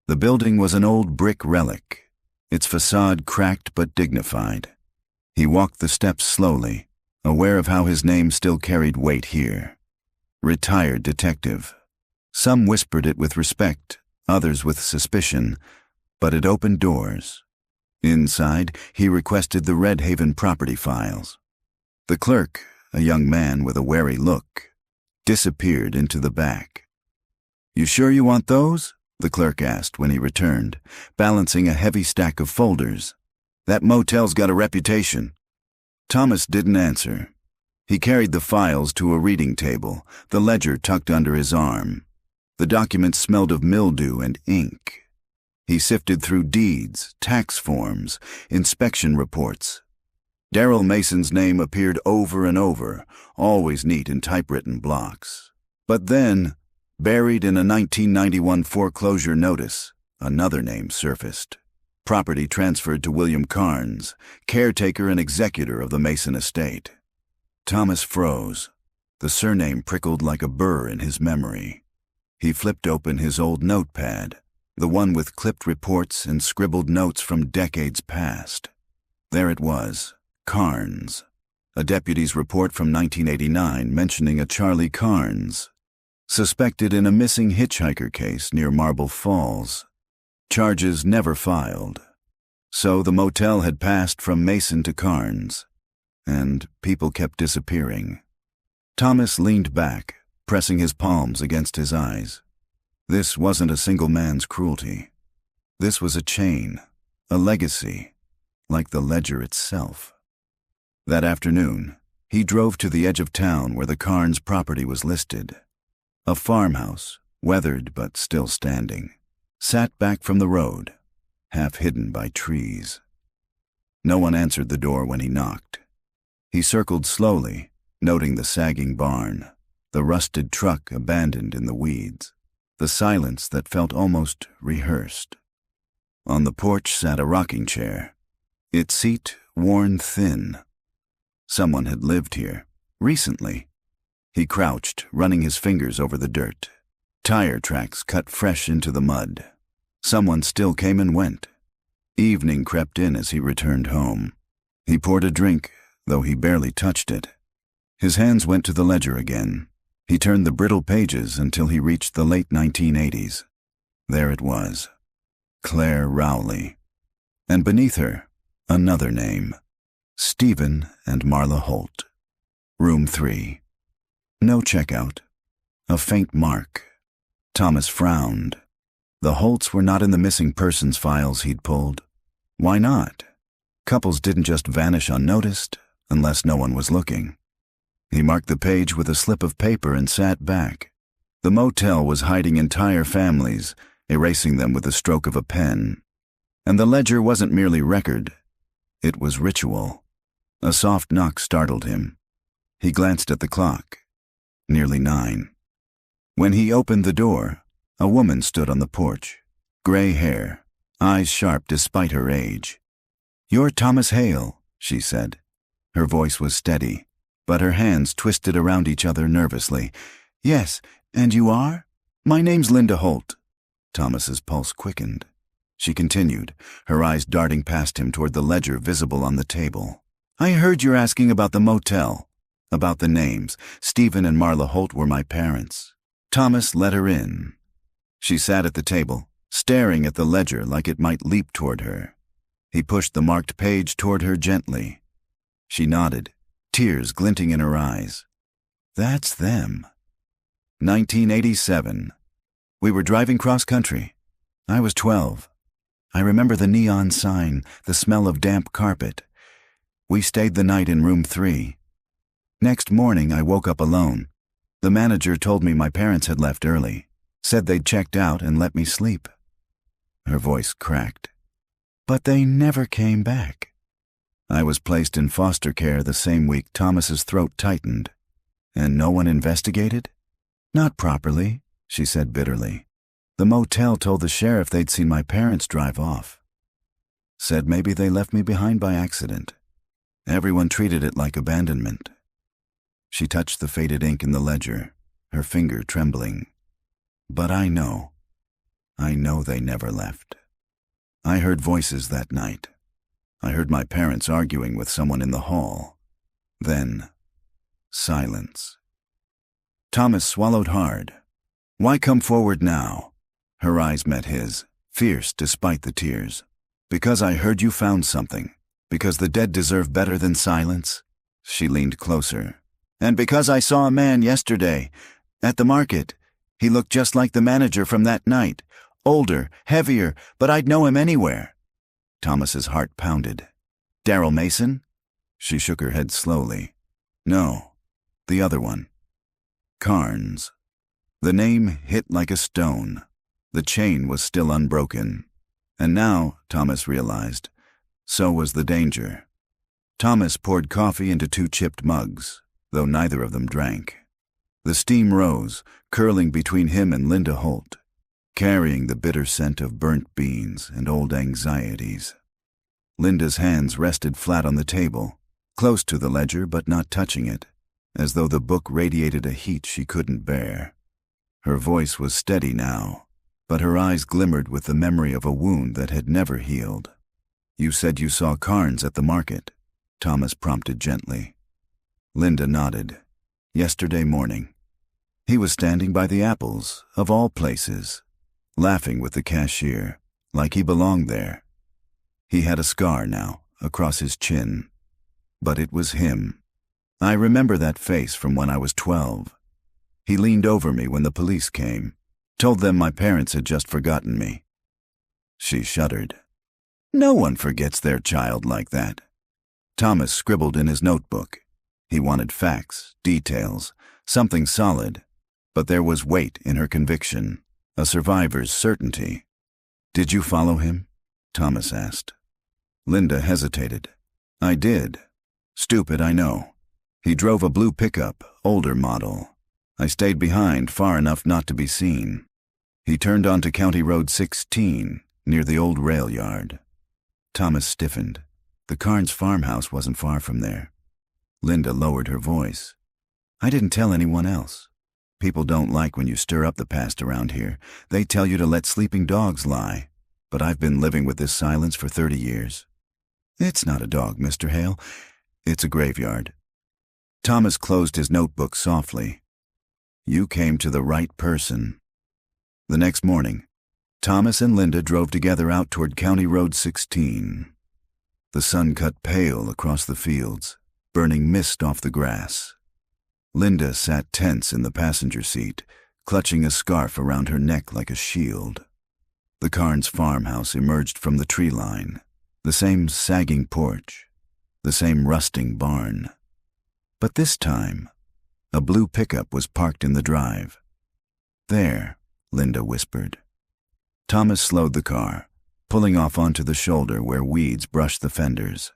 The building was an old brick relic, its facade cracked but dignified. He walked the steps slowly, aware of how his name still carried weight here. Retired detective. Some whispered it with respect, others with suspicion, but it opened doors. Inside, he requested the Red Haven property files. The clerk, a young man with a wary look, disappeared into the back. "You sure you want those?" the clerk asked when he returned, balancing a heavy stack of folders. "That motel's got a reputation." Thomas didn't answer. He carried the files to a reading table, the ledger tucked under his arm. The documents smelled of mildew and ink. He sifted through deeds, tax forms, inspection reports. Darrell Mason's name appeared over and over, always neat in typewritten blocks. But then, buried in a 1991 foreclosure notice, another name surfaced. Property transferred to William Carnes, caretaker and executor of the Mason estate. Thomas froze. The surname prickled like a burr in his memory. He flipped open his old notepad, the one with clipped reports and scribbled notes from decades past. There it was, Carnes. A deputy's report from 1989 mentioning a Charlie Carnes, suspected in a missing hitchhiker case near Marble Falls. Charges never filed. So the motel had passed from Mason to Carnes, and people kept disappearing. Thomas leaned back, pressing his palms against his eyes. This wasn't a single man's cruelty. This was a chain, a legacy, like the ledger itself. That afternoon, he drove to the edge of town where the Carnes property was listed. A farmhouse, weathered but still standing, sat back from the road, half hidden by trees. No one answered the door when he knocked. He circled slowly, noting the sagging barn, the rusted truck abandoned in the weeds, the silence that felt almost rehearsed. On the porch sat a rocking chair, its seat worn thin. Someone had lived here, recently. He crouched, running his fingers over the dirt. Tire tracks cut fresh into the mud. Someone still came and went. Evening crept in as he returned home. He poured a drink, though he barely touched it. His hands went to the ledger again. He turned the brittle pages until he reached the late 1980s. There it was, Claire Rowley. And beneath her, another name, Stephen and Marla Holt. Room 3. No checkout. A faint mark. Thomas frowned. The Holts were not in the missing persons files he'd pulled. Why not? Couples didn't just vanish unnoticed, unless no one was looking. He marked the page with a slip of paper and sat back. The motel was hiding entire families, erasing them with the stroke of a pen. And the ledger wasn't merely record. It was ritual. A soft knock startled him. He glanced at the clock. Nearly 9. When he opened the door, a woman stood on the porch. Gray hair, eyes sharp despite her age. "You're Thomas Hale," she said. Her voice was steady, but her hands twisted around each other nervously. "Yes, and you are?" "My name's Linda Holt." Thomas's pulse quickened. She continued, her eyes darting past him toward the ledger visible on the table. "I heard you're asking about the motel, about the names. Stephen and Marla Holt were my parents." Thomas let her in. She sat at the table, staring at the ledger like it might leap toward her. He pushed the marked page toward her gently. She nodded, tears glinting in her eyes. "That's them." 1987. "We were driving cross-country. I was 12. I remember the neon sign, the smell of damp carpet. We stayed the night in room 3. Next morning, I woke up alone. The manager told me my parents had left early, said they'd checked out and let me sleep. Her voice cracked. But they never came back. I was placed in foster care the same week Thomas's throat tightened. And no one investigated? Not properly, she said bitterly. The motel told the sheriff they'd seen my parents drive off. Said maybe they left me behind by accident. Everyone treated it like abandonment. She touched the faded ink in the ledger, her finger trembling. But I know they never left. I heard voices that night. I heard my parents arguing with someone in the hall. Then, silence. Thomas swallowed hard. Why come forward now? Her eyes met his, fierce despite the tears. Because I heard you found something. Because the dead deserve better than silence. She leaned closer. And because I saw a man yesterday, at the market. He looked just like the manager from that night. Older, heavier, but I'd know him anywhere. Thomas's heart pounded. Daryl Mason? She shook her head slowly. No, the other one. Carnes. The name hit like a stone. The chain was still unbroken. And now, Thomas realized, so was the danger. Thomas poured coffee into 2 chipped mugs, though neither of them drank. The steam rose, curling between him and Linda Holt, carrying the bitter scent of burnt beans and old anxieties. Linda's hands rested flat on the table, close to the ledger but not touching it, as though the book radiated a heat she couldn't bear. Her voice was steady now, but her eyes glimmered with the memory of a wound that had never healed. You said you saw Carnes at the market, Thomas prompted gently. Linda nodded. Yesterday morning. He was standing by the apples, of all places, laughing with the cashier, like he belonged there. He had a scar now, across his chin. But it was him. I remember that face from when I was 12. He leaned over me when the police came, told them my parents had just forgotten me. She shuddered. No one forgets their child like that. Thomas scribbled in his notebook. He wanted facts, details, something solid. But there was weight in her conviction, a survivor's certainty. Did you follow him? Thomas asked. Linda hesitated. I did. Stupid, I know. He drove a blue pickup, older model. I stayed behind far enough not to be seen. He turned onto County Road 16, near the old rail yard. Thomas stiffened. The Carnes farmhouse wasn't far from there. Linda lowered her voice. I didn't tell anyone else. People don't like when you stir up the past around here. They tell you to let sleeping dogs lie. But I've been living with this silence for 30 years. It's not a dog, Mr. Hale. It's a graveyard. Thomas closed his notebook softly. You came to the right person. The next morning, Thomas and Linda drove together out toward County Road 16. The sun cut pale across the fields, burning mist off the grass. Linda sat tense in the passenger seat, clutching a scarf around her neck like a shield. The Carnes farmhouse emerged from the tree line, the same sagging porch, the same rusting barn. But this time, a blue pickup was parked in the drive. There, Linda whispered. Thomas slowed the car, pulling off onto the shoulder where weeds brushed the fenders.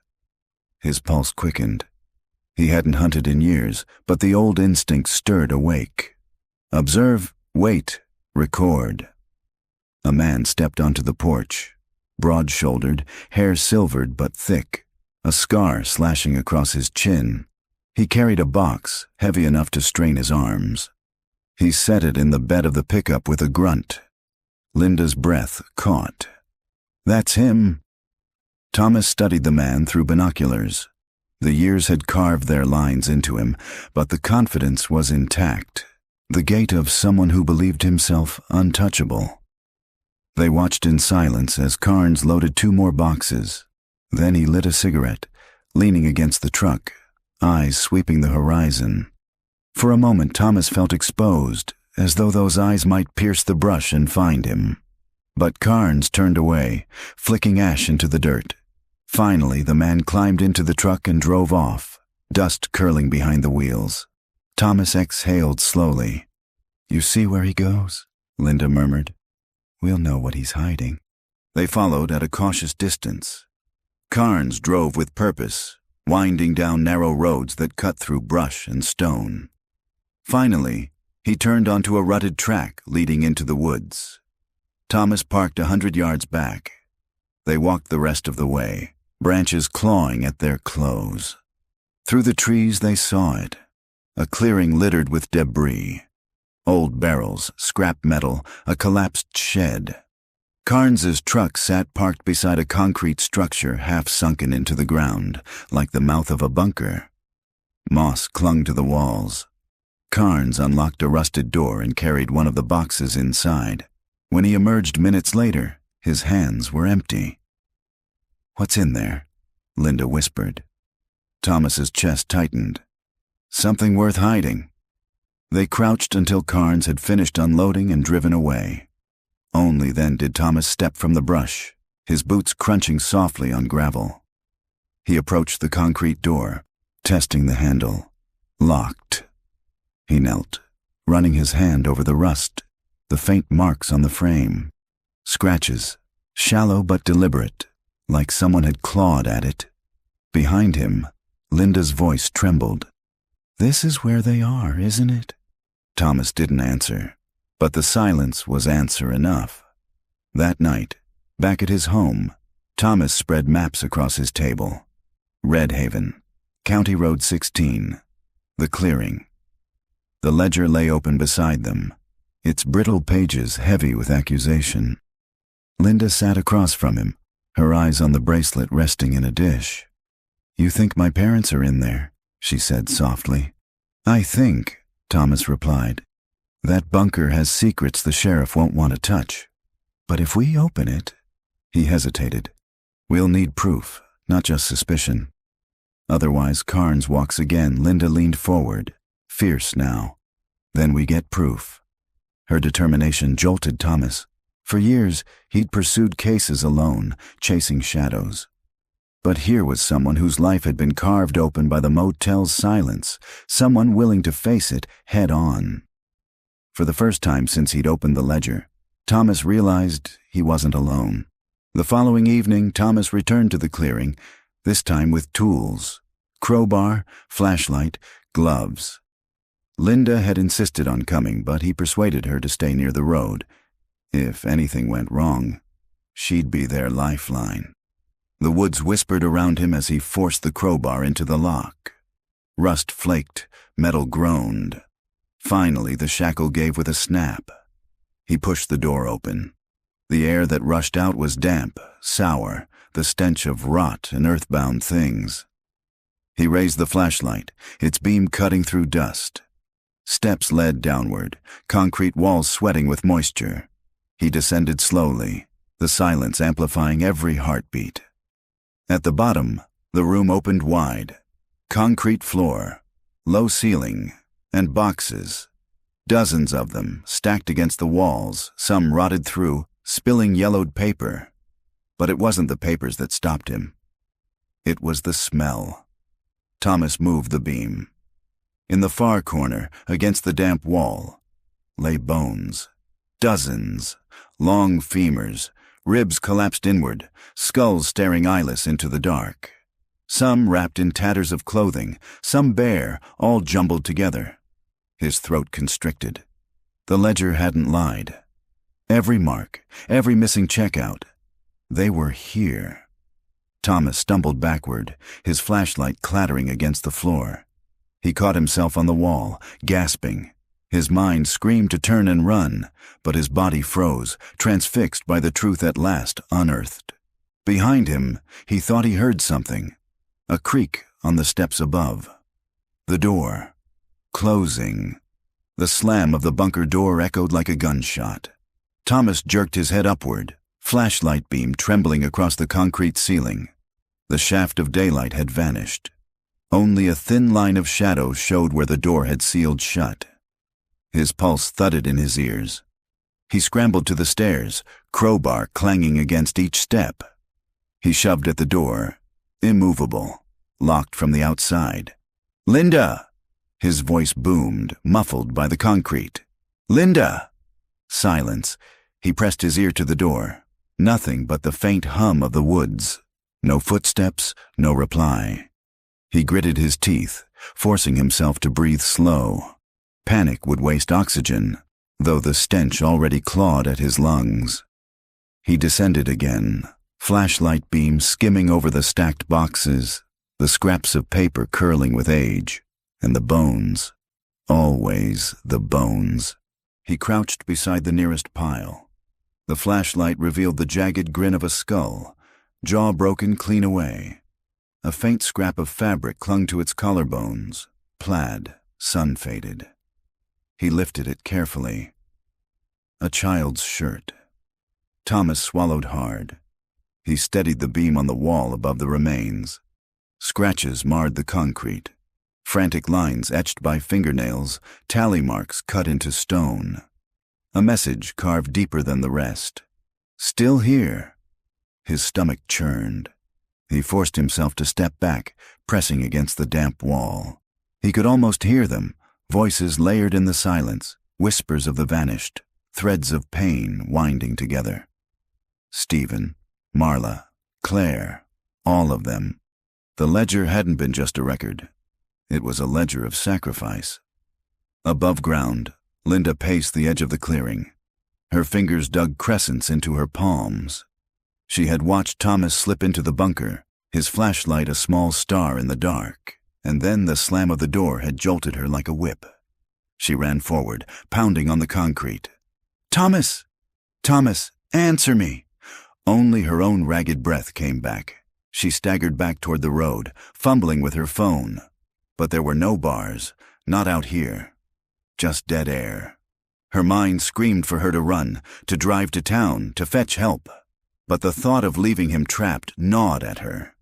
His pulse quickened. He hadn't hunted in years, but the old instinct stirred awake. Observe, wait, record. A man stepped onto the porch, broad-shouldered, hair silvered but thick, a scar slashing across his chin. He carried a box, heavy enough to strain his arms. He set it in the bed of the pickup with a grunt. Linda's breath caught. That's him. Thomas studied the man through binoculars. The years had carved their lines into him, but the confidence was intact, the gait of someone who believed himself untouchable. They watched in silence as Carnes loaded 2 more boxes. Then he lit a cigarette, leaning against the truck, eyes sweeping the horizon. For a moment Thomas felt exposed, as though those eyes might pierce the brush and find him. But Carnes turned away, flicking ash into the dirt. Finally, the man climbed into the truck and drove off, dust curling behind the wheels. Thomas exhaled slowly. "You see where he goes?" Linda murmured. "We'll know what he's hiding." They followed at a cautious distance. Carnes drove with purpose, winding down narrow roads that cut through brush and stone. Finally, he turned onto a rutted track leading into the woods. Thomas parked 100 yards back. They walked the rest of the way, branches clawing at their clothes. Through the trees they saw it, a clearing littered with debris. Old barrels, scrap metal, a collapsed shed. Carnes's truck sat parked beside a concrete structure half sunken into the ground, like the mouth of a bunker. Moss clung to the walls. Carnes unlocked a rusted door and carried one of the boxes inside. When he emerged minutes later, his hands were empty. "What's in there?" Linda whispered. Thomas's chest tightened. "Something worth hiding." They crouched until Carnes had finished unloading and driven away. Only then did Thomas step from the brush, his boots crunching softly on gravel. He approached the concrete door, testing the handle. Locked. He knelt, running his hand over the rust, the faint marks on the frame. Scratches, shallow but deliberate, like someone had clawed at it. Behind him, Linda's voice trembled. "This is where they are, isn't it?" Thomas didn't answer, but the silence was answer enough. That night, back at his home, Thomas spread maps across his table. Red Haven, County Road 16, the clearing. The ledger lay open beside them, its brittle pages heavy with accusation. Linda sat across from him, her eyes on the bracelet resting in a dish. "You think my parents are in there?" she said softly. "I think," Thomas replied, "that bunker has secrets the sheriff won't want to touch. But if we open it—" He hesitated. "We'll need proof, not just suspicion. Otherwise, Carnes walks again." Linda leaned forward, fierce now. "Then we get proof." Her determination jolted Thomas. For years, he'd pursued cases alone, chasing shadows. But here was someone whose life had been carved open by the motel's silence, someone willing to face it head on. For the first time since he'd opened the ledger, Thomas realized he wasn't alone. The following evening, Thomas returned to the clearing, this time with tools: crowbar, flashlight, gloves. Linda had insisted on coming, but he persuaded her to stay near the road. If anything went wrong, she'd be their lifeline. The woods whispered around him as he forced the crowbar into the lock. Rust flaked, metal groaned. Finally, the shackle gave with a snap. He pushed the door open. The air that rushed out was damp, sour, the stench of rot and earthbound things. He raised the flashlight, its beam cutting through dust. Steps led downward, concrete walls sweating with moisture. He descended slowly, the silence amplifying every heartbeat. At the bottom, the room opened wide. Concrete floor, low ceiling, and boxes. Dozens of them, stacked against the walls, some rotted through, spilling yellowed paper. But it wasn't the papers that stopped him. It was the smell. Thomas moved the beam. In the far corner, against the damp wall, lay bones. Dozens, long femurs, ribs collapsed inward, skulls staring eyeless into the dark. Some wrapped in tatters of clothing, some bare, all jumbled together. His throat constricted. The ledger hadn't lied. Every mark, every missing checkout, they were here. Thomas stumbled backward, his flashlight clattering against the floor. He caught himself on the wall, gasping. His mind screamed to turn and run, but his body froze, transfixed by the truth at last unearthed. Behind him, he thought he heard something. A creak on the steps above. The door. Closing. The slam of the bunker door echoed like a gunshot. Thomas jerked his head upward, flashlight beam trembling across the concrete ceiling. The shaft of daylight had vanished. Only a thin line of shadow showed where the door had sealed shut. His pulse thudded in his ears. He scrambled to the stairs, crowbar clanging against each step. He shoved at the door, immovable, locked from the outside. "Linda!" His voice boomed, muffled by the concrete. "Linda!" Silence. He pressed his ear to the door. Nothing but the faint hum of the woods. No footsteps, no reply. He gritted his teeth, forcing himself to breathe slow. Panic would waste oxygen, though the stench already clawed at his lungs. He descended again, flashlight beam skimming over the stacked boxes, the scraps of paper curling with age, and the bones. Always the bones. He crouched beside the nearest pile. The flashlight revealed the jagged grin of a skull, jaw broken clean away. A faint scrap of fabric clung to its collarbones, plaid, sun-faded. He lifted it carefully. A child's shirt. Thomas swallowed hard. He steadied the beam on the wall above the remains. Scratches marred the concrete. Frantic lines etched by fingernails, tally marks cut into stone. A message carved deeper than the rest. "Still here." His stomach churned. He forced himself to step back, pressing against the damp wall. He could almost hear them, voices layered in the silence, whispers of the vanished, threads of pain winding together. Stephen, Marla, Claire, all of them. The ledger hadn't been just a record. It was a ledger of sacrifice. Above ground, Linda paced the edge of the clearing. Her fingers dug crescents into her palms. She had watched Thomas slip into the bunker, his flashlight a small star in the dark, and then the slam of the door had jolted her like a whip. She ran forward, pounding on the concrete. "Thomas! Thomas, answer me!" Only her own ragged breath came back. She staggered back toward the road, fumbling with her phone. But there were no bars, not out here. Just dead air. Her mind screamed for her to run, to drive to town, to fetch help. But the thought of leaving him trapped gnawed at her.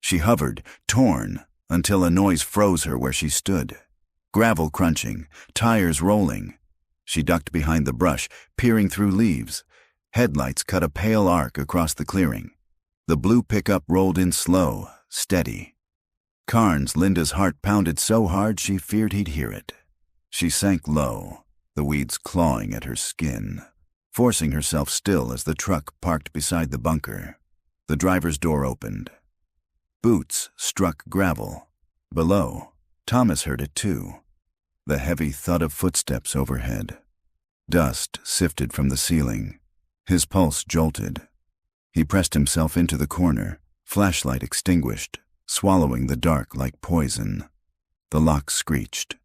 She hovered, torn, until a noise froze her where she stood. Gravel crunching, tires rolling. She ducked behind the brush, peering through leaves. Headlights cut a pale arc across the clearing. The blue pickup rolled in slow, steady. Carnes, Linda's heart pounded so hard she feared he'd hear it. She sank low, the weeds clawing at her skin, forcing herself still as the truck parked beside the bunker. The driver's door opened. Boots struck gravel. Below, Thomas heard it too. The heavy thud of footsteps overhead. Dust sifted from the ceiling. His pulse jolted. He pressed himself into the corner, flashlight extinguished, swallowing the dark like poison. The lock screeched.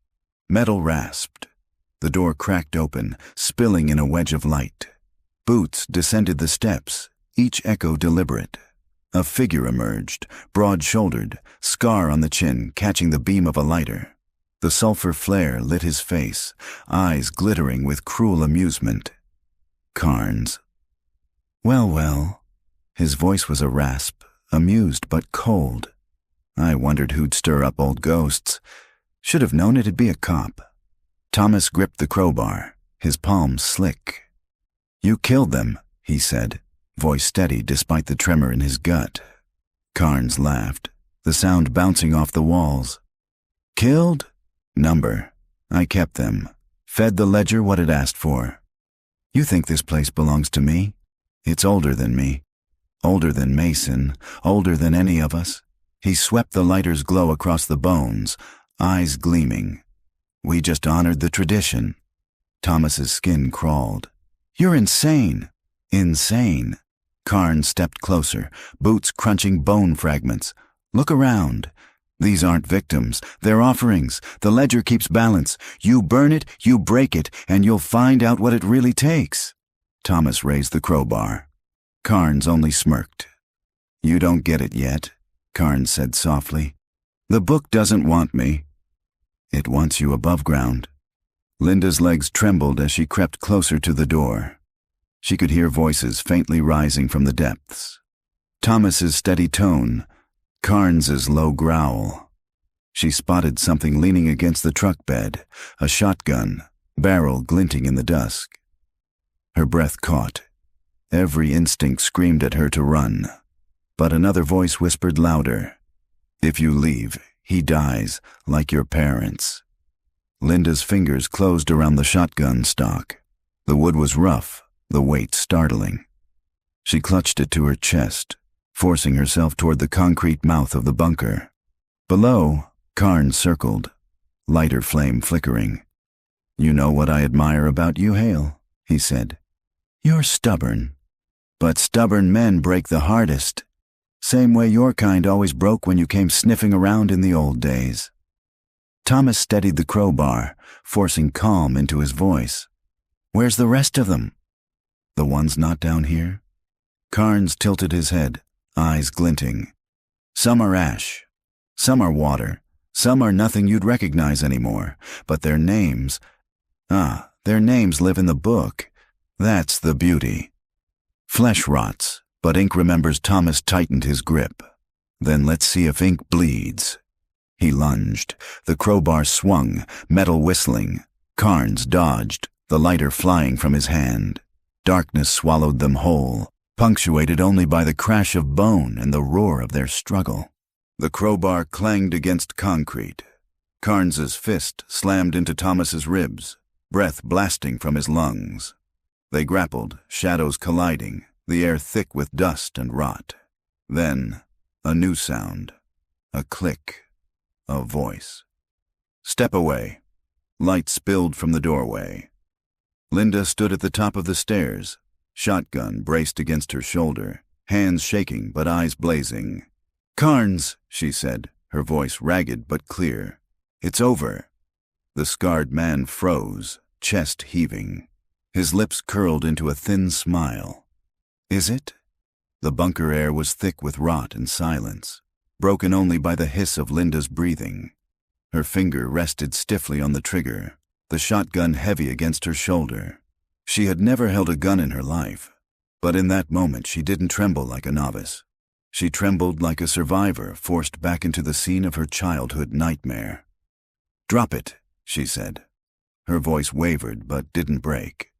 Metal rasped. The door cracked open, spilling in a wedge of light. Boots descended the steps, each echo deliberate. A figure emerged, broad-shouldered, scar on the chin catching the beam of a lighter. The sulfur flare lit his face, eyes glittering with cruel amusement. Carnes. "Well, well." His voice was a rasp, amused but cold. "I wondered who'd stir up old ghosts. Should have known it'd be a cop." Thomas gripped the crowbar, his palms slick. "You killed them," he said, voice steady despite the tremor in his gut. Carnes laughed, the sound bouncing off the walls. "Killed? Number. I kept them. Fed the ledger what it asked for. You think this place belongs to me? It's older than me. Older than Mason, older than any of us." He swept the lighter's glow across the bones, eyes gleaming. "We just honored the tradition." Thomas's skin crawled. "You're insane." "Insane." Carnes stepped closer, boots crunching bone fragments. "Look around. These aren't victims. They're offerings. The ledger keeps balance. You burn it, you break it, and you'll find out what it really takes." Thomas raised the crowbar. Carnes only smirked. "You don't get it yet," Carnes said softly. "The book doesn't want me. It wants you above ground." Linda's legs trembled as she crept closer to the door. She could hear voices faintly rising from the depths. Thomas's steady tone, Carnes's low growl. She spotted something leaning against the truck bed, a shotgun, barrel glinting in the dusk. Her breath caught. Every instinct screamed at her to run. But another voice whispered louder, "If you leave, he dies, like your parents." Linda's fingers closed around the shotgun stock. The wood was rough, the weight startling. She clutched it to her chest, forcing herself toward the concrete mouth of the bunker. Below, Carnes circled, lighter flame flickering. "You know what I admire about you, Hale," he said. "You're stubborn. But stubborn men break the hardest. Same way your kind always broke when you came sniffing around in the old days." Thomas steadied the crowbar, forcing calm into his voice. "Where's the rest of them?" "The ones not down here?" Carnes tilted his head, eyes glinting. "Some are ash. Some are water. Some are nothing you'd recognize anymore. But their names... their names live in the book. That's the beauty." Flesh rots, but ink remembers. Thomas tightened his grip. "Then let's see if ink bleeds." He lunged. The crowbar swung, metal whistling. Carnes dodged, the lighter flying from his hand. Darkness swallowed them whole, punctuated only by the crash of bone and the roar of their struggle. The crowbar clanged against concrete. Carnes's fist slammed into Thomas's ribs, breath blasting from his lungs. They grappled, shadows colliding, the air thick with dust and rot. Then, a new sound. A click. A voice. "Step away." Light spilled from the doorway. Linda stood at the top of the stairs, shotgun braced against her shoulder, hands shaking but eyes blazing. "Carnes," she said, her voice ragged but clear. "It's over." The scarred man froze, chest heaving. His lips curled into a thin smile. "Is it?" The bunker air was thick with rot and silence, broken only by the hiss of Linda's breathing. Her finger rested stiffly on the trigger, the shotgun heavy against her shoulder. She had never held a gun in her life, but in that moment she didn't tremble like a novice. She trembled like a survivor forced back into the scene of her childhood nightmare. "Drop it," she said. Her voice wavered but didn't break.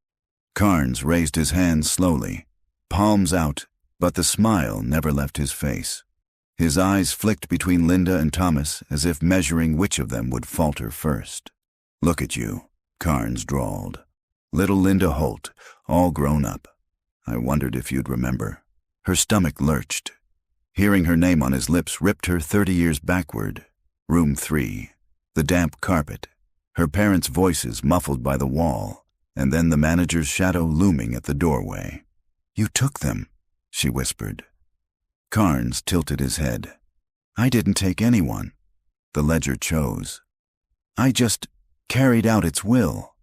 Carnes raised his hands slowly, palms out, but the smile never left his face. His eyes flicked between Linda and Thomas as if measuring which of them would falter first. "Look at you," Carnes drawled. "Little Linda Holt, all grown up. I wondered if you'd remember." Her stomach lurched. Hearing her name on his lips ripped her 30 years backward. Room 3. The damp carpet. Her parents' voices muffled by the wall, and then the manager's shadow looming at the doorway. "You took them," she whispered. Carnes tilted his head. "I didn't take anyone." The ledger chose. "I just carried out its will."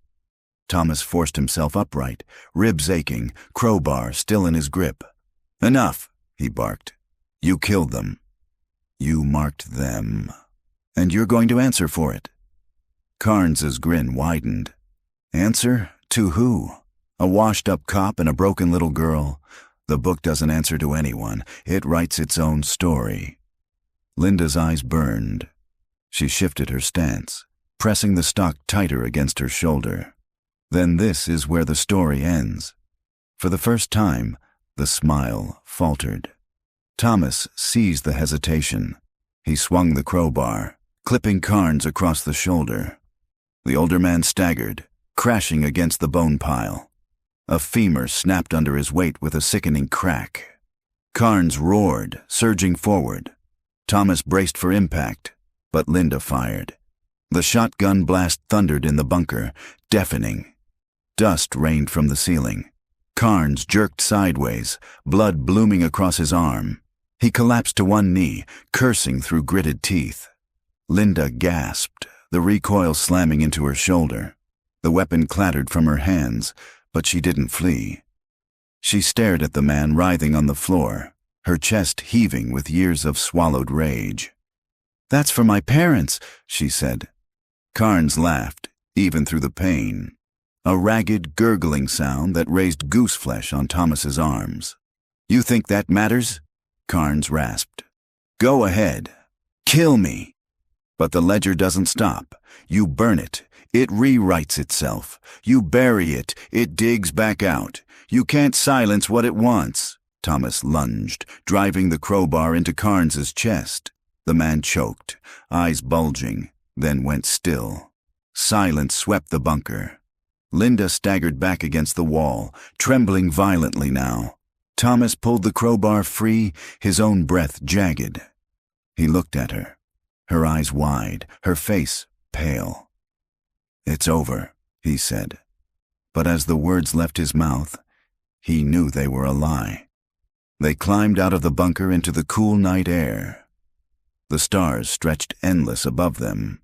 Thomas forced himself upright, ribs aching, crowbar still in his grip. "Enough," he barked. "You killed them. You marked them. And you're going to answer for it." Carnes's grin widened. "Answer? To who? A washed-up cop and a broken little girl? The book doesn't answer to anyone. It writes its own story." Linda's eyes burned. She shifted her stance, pressing the stock tighter against her shoulder. Then this is where the story ends. For the first time, the smile faltered. Thomas seized the hesitation. He swung the crowbar, clipping Carnes across the shoulder. The older man staggered, crashing against the bone pile. A femur snapped under his weight with a sickening crack. Carnes roared, surging forward. Thomas braced for impact, but Linda fired. The shotgun blast thundered in the bunker, deafening. Dust rained from the ceiling. Carnes jerked sideways, blood blooming across his arm. He collapsed to one knee, cursing through gritted teeth. Linda gasped, the recoil slamming into her shoulder. The weapon clattered from her hands, but she didn't flee. She stared at the man writhing on the floor, her chest heaving with years of swallowed rage. "That's for my parents," she said. Carnes laughed, even through the pain. A ragged, gurgling sound that raised goose flesh on Thomas's arms. "You think that matters?" Carnes rasped. "Go ahead. Kill me. But the ledger doesn't stop. You burn it. It rewrites itself. You bury it, it digs back out. You can't silence what it wants. Thomas lunged, driving the crowbar into Carnes's chest. The man choked, eyes bulging, then went still. Silence swept the bunker. Linda staggered back against the wall, trembling violently now. Thomas pulled the crowbar free, his own breath jagged. He looked at her, her eyes wide, her face pale. "It's over," he said. But as the words left his mouth, he knew they were a lie. They climbed out of the bunker into the cool night air. The stars stretched endless above them,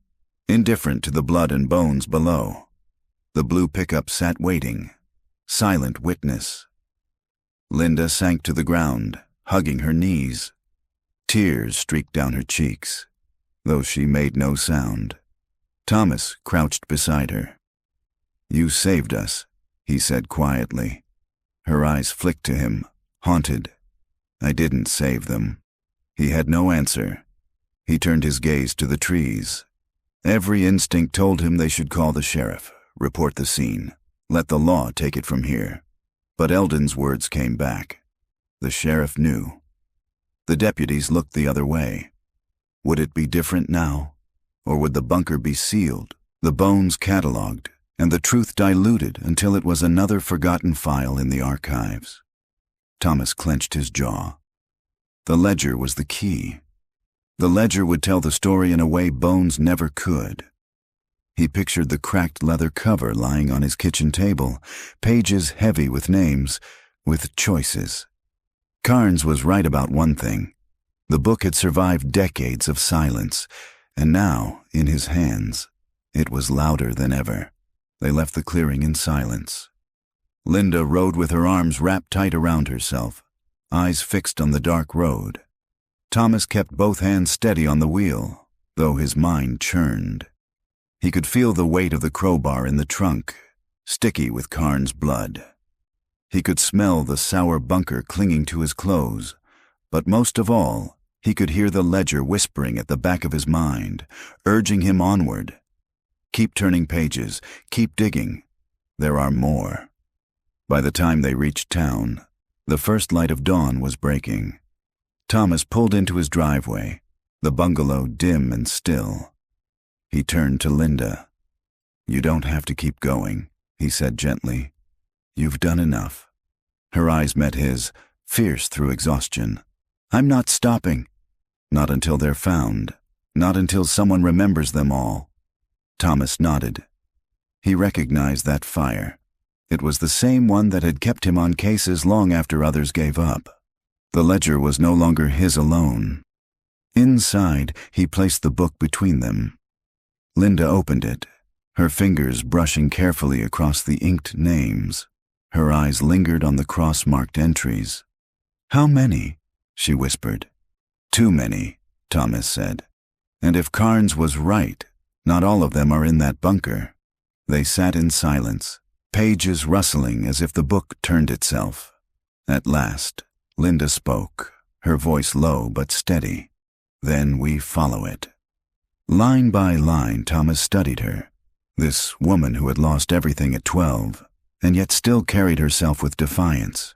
indifferent to the blood and bones below. The blue pickup sat waiting, silent witness. Linda sank to the ground, hugging her knees. Tears streaked down her cheeks, though she made no sound. Thomas crouched beside her. "You saved us," he said quietly. Her eyes flicked to him, haunted. "I didn't save them." He had no answer. He turned his gaze to the trees. Every instinct told him they should call the sheriff, report the scene, let the law take it from here. But Eldon's words came back. The sheriff knew. The deputies looked the other way. Would it be different now? Or would the bunker be sealed, the bones catalogued, and the truth diluted until it was another forgotten file in the archives? Thomas clenched his jaw. The ledger was the key. The ledger would tell the story in a way bones never could. He pictured the cracked leather cover lying on his kitchen table, pages heavy with names, with choices. Carnes was right about one thing. The book had survived decades of silence, and now, in his hands, it was louder than ever. They left the clearing in silence. Linda rode with her arms wrapped tight around herself, eyes fixed on the dark road. Thomas kept both hands steady on the wheel, though his mind churned. He could feel the weight of the crowbar in the trunk, sticky with Carnes' blood. He could smell the sour bunker clinging to his clothes, but most of all, he could hear the ledger whispering at the back of his mind, urging him onward. Keep turning pages, keep digging. There are more. By the time they reached town, the first light of dawn was breaking. Thomas pulled into his driveway, the bungalow dim and still. He turned to Linda. "You don't have to keep going," he said gently. "You've done enough." Her eyes met his, fierce through exhaustion. "I'm not stopping." "Not until they're found. Not until someone remembers them all." Thomas nodded. He recognized that fire. It was the same one that had kept him on cases long after others gave up. The ledger was no longer his alone. Inside, he placed the book between them. Linda opened it, her fingers brushing carefully across the inked names. Her eyes lingered on the cross-marked entries. "How many?" she whispered. "Too many," Thomas said. "And if Carnes was right, not all of them are in that bunker." They sat in silence, pages rustling as if the book turned itself. At last, Linda spoke, her voice low but steady. "Then we follow it." Line by line, Thomas studied her. This woman who had lost everything at 12, and yet still carried herself with defiance.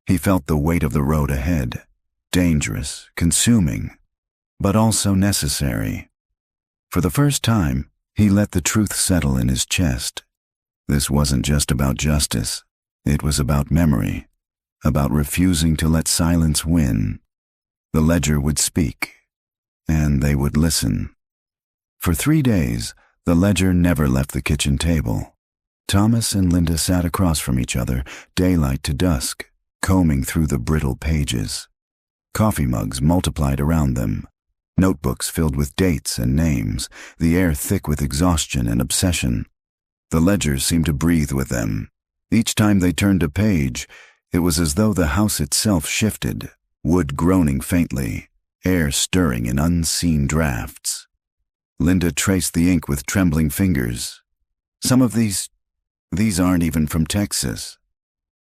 He felt the weight of the road ahead, dangerous, consuming, but also necessary. For the first time, he let the truth settle in his chest. This wasn't just about justice. It was about memory, about refusing to let silence win. The ledger would speak, and they would listen. For 3 days, the ledger never left the kitchen table. Thomas and Linda sat across from each other, daylight to dusk, combing through the brittle pages. Coffee mugs multiplied around them, notebooks filled with dates and names, the air thick with exhaustion and obsession. The ledger seemed to breathe with them. Each time they turned a page, it was as though the house itself shifted, wood groaning faintly, air stirring in unseen drafts. Linda traced the ink with trembling fingers. "Some of these aren't even from Texas.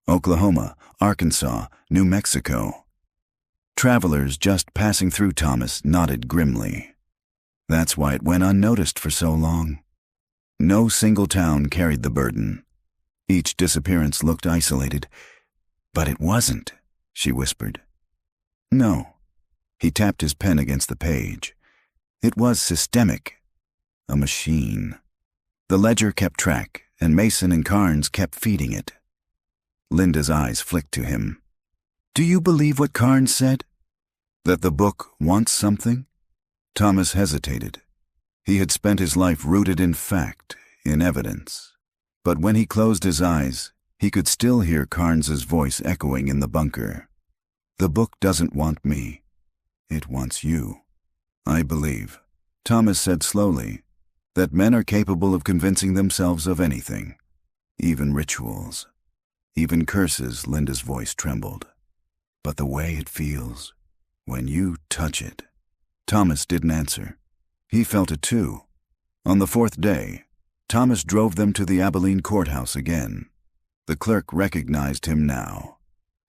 Oklahoma, Arkansas, New Mexico." Travelers just passing through Thomas nodded grimly. "That's why it went unnoticed for so long." No single town carried the burden. Each disappearance looked isolated. But it wasn't, she whispered. No. He tapped his pen against the page. It was systemic. A machine. The ledger kept track, and Mason and Carnes kept feeding it. Linda's eyes flicked to him. Do you believe what Carnes said? That the book wants something? Thomas hesitated. He had spent his life rooted in fact, in evidence. But when he closed his eyes, he could still hear Carnes's voice echoing in the bunker. The book doesn't want me. It wants you. I believe, Thomas said slowly, that men are capable of convincing themselves of anything, even rituals, even curses. Linda's voice trembled. But the way it feels, when you touch it. Thomas didn't answer. He felt it too. On the fourth day, Thomas drove them to the Abilene courthouse again. The clerk recognized him now,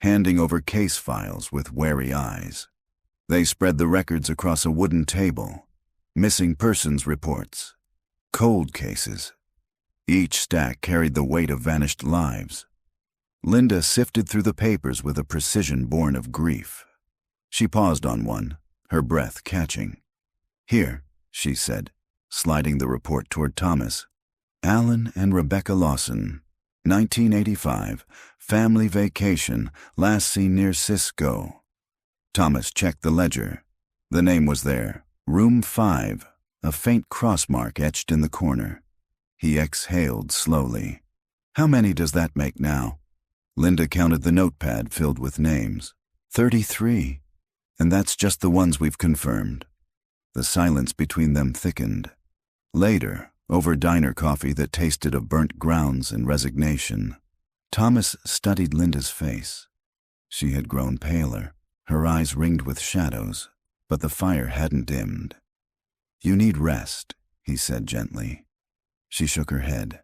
handing over case files with wary eyes. They spread the records across a wooden table. Missing persons reports. Cold cases. Each stack carried the weight of vanished lives. Linda sifted through the papers with a precision born of grief. She paused on one, her breath catching. Here, she said, sliding the report toward Thomas. Alan and Rebecca Lawson, 1985, family vacation, last seen near Cisco. Thomas checked the ledger. The name was there, room 5, a faint cross mark etched in the corner. He exhaled slowly. How many does that make now? Linda counted the notepad filled with names. 33. And that's just the ones we've confirmed. The silence between them thickened. Later, over diner coffee that tasted of burnt grounds and resignation, Thomas studied Linda's face. She had grown paler, her eyes ringed with shadows, but the fire hadn't dimmed. You need rest, he said gently. She shook her head.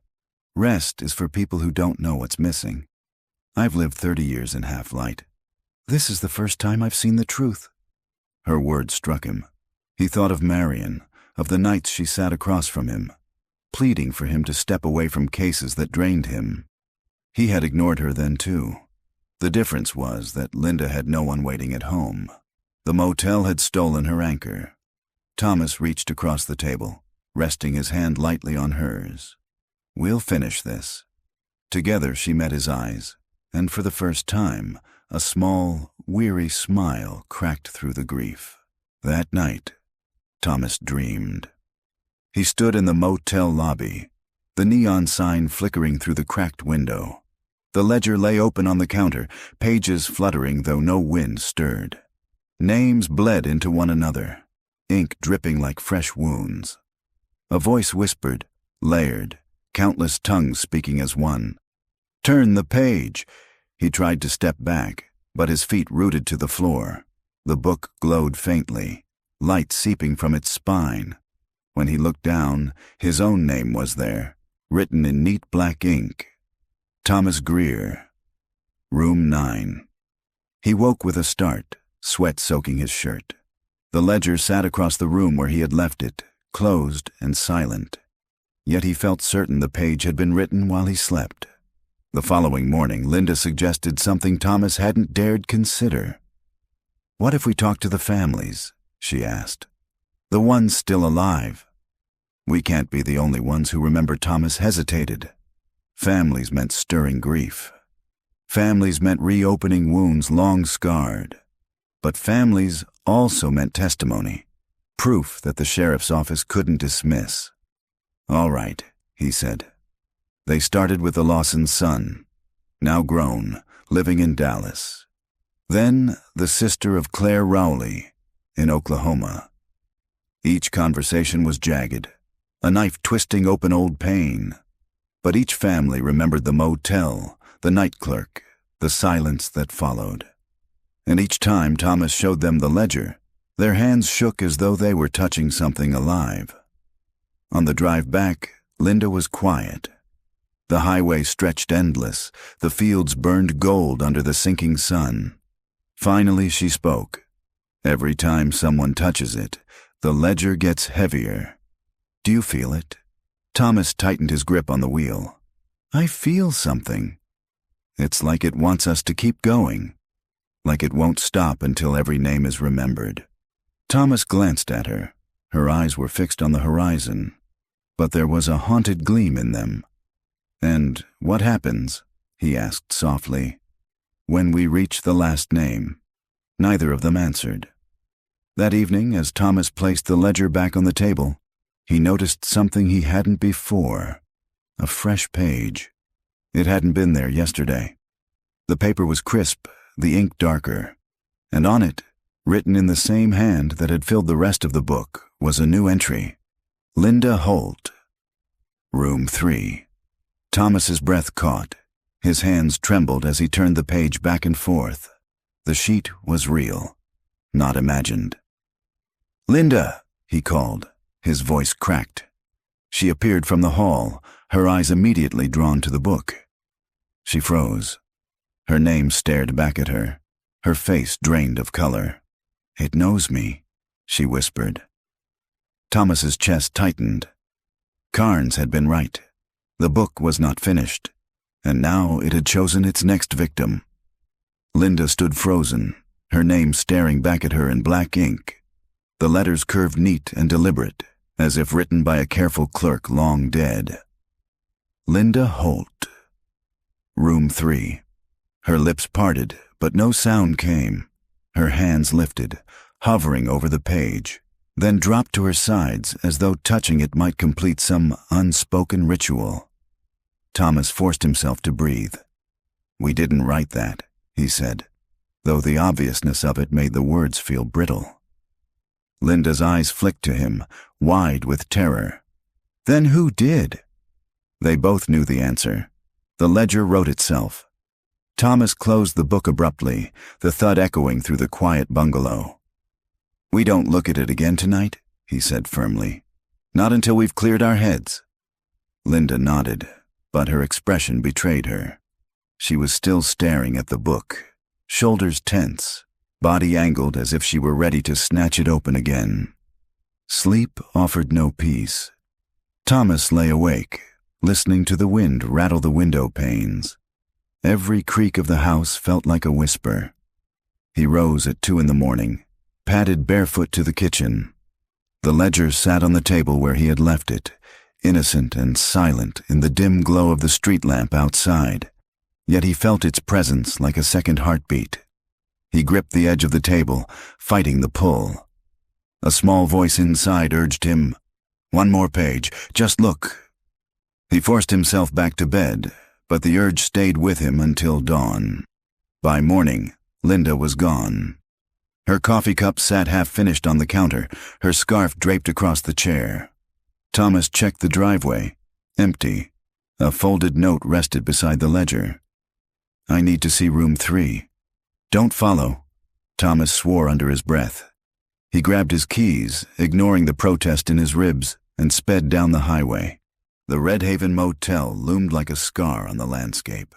Rest is for people who don't know what's missing. I've lived 30 years in half-light. This is the first time I've seen the truth. Her words struck him. He thought of Marion, of the nights she sat across from him, pleading for him to step away from cases that drained him. He had ignored her then too. The difference was that Linda had no one waiting at home. The motel had stolen her anchor. Thomas reached across the table, resting his hand lightly on hers. We'll finish this. Together she met his eyes, and for the first time, a small, weary smile cracked through the grief. That night, Thomas dreamed. He stood in the motel lobby, the neon sign flickering through the cracked window. The ledger lay open on the counter, pages fluttering though no wind stirred. Names bled into one another, ink dripping like fresh wounds. A voice whispered, layered, countless tongues speaking as one. Turn the page. He tried to step back, but his feet rooted to the floor. The book glowed faintly, light seeping from its spine. When he looked down, his own name was there, written in neat black ink. Thomas Greer. Room 9. He woke with a start, sweat soaking his shirt. The ledger sat across the room where he had left it, closed and silent. Yet he felt certain the page had been written while he slept. The following morning, Linda suggested something Thomas hadn't dared consider. What if we talked to the families? She asked. The ones still alive. We can't be the only ones who remember. Thomas hesitated. Families meant stirring grief. Families meant reopening wounds long scarred. But families also meant testimony, proof that the sheriff's office couldn't dismiss. All right, he said. They started with the Lawson's son, now grown, living in Dallas. Then the sister of Claire Rowley, in Oklahoma. Each conversation was jagged, a knife twisting open old pain. But each family remembered the motel, the night clerk, the silence that followed. And each time Thomas showed them the ledger, their hands shook as though they were touching something alive. On the drive back, Linda was quiet. The highway stretched endless, the fields burned gold under the sinking sun. Finally she spoke. Every time someone touches it, the ledger gets heavier. Do you feel it? Thomas tightened his grip on the wheel. I feel something. It's like it wants us to keep going. Like it won't stop until every name is remembered. Thomas glanced at her. Her eyes were fixed on the horizon, but there was a haunted gleam in them. And what happens, he asked softly, when we reach the last name? Neither of them answered. That evening, as Thomas placed the ledger back on the table, he noticed something he hadn't before. A fresh page. It hadn't been there yesterday. The paper was crisp, the ink darker, and on it, written in the same hand that had filled the rest of the book, was a new entry. Linda Holt. Room 3. Thomas's breath caught. His hands trembled as he turned the page back and forth. The sheet was real, not imagined. Linda, he called. His voice cracked. She appeared from the hall, her eyes immediately drawn to the book. She froze. Her name stared back at her, her face drained of color. It knows me, she whispered. Thomas's chest tightened. Carnes had been right. The book was not finished, and now it had chosen its next victim. Linda stood frozen, her name staring back at her in black ink. The letters curved neat and deliberate, as if written by a careful clerk long dead. Linda Holt. Room 3. Her lips parted, but no sound came. Her hands lifted, hovering over the page, then dropped to her sides as though touching it might complete some unspoken ritual. Thomas forced himself to breathe. We didn't write that, he said, though the obviousness of it made the words feel brittle. Linda's eyes flicked to him, wide with terror. Then who did? They both knew the answer. The ledger wrote itself. Thomas closed the book abruptly, the thud echoing through the quiet bungalow. We don't look at it again tonight, he said firmly. Not until we've cleared our heads. Linda nodded, but her expression betrayed her. She was still staring at the book, shoulders tense, body angled as if she were ready to snatch it open again. Sleep offered no peace. Thomas lay awake, listening to the wind rattle the window panes. Every creak of the house felt like a whisper. He rose at 2 a.m, padded barefoot to the kitchen. The ledger sat on the table where he had left it, innocent and silent in the dim glow of the street lamp outside. Yet he felt its presence like a second heartbeat. He gripped the edge of the table, fighting the pull. A small voice inside urged him, "One more page, just look." He forced himself back to bed, but the urge stayed with him until dawn. By morning, Linda was gone. Her coffee cup sat half-finished on the counter, her scarf draped across the chair. Thomas checked the driveway. Empty. A folded note rested beside the ledger. I need to see room 3. Don't follow. Thomas swore under his breath. He grabbed his keys, ignoring the protest in his ribs, and sped down the highway. The Red Haven Motel loomed like a scar on the landscape.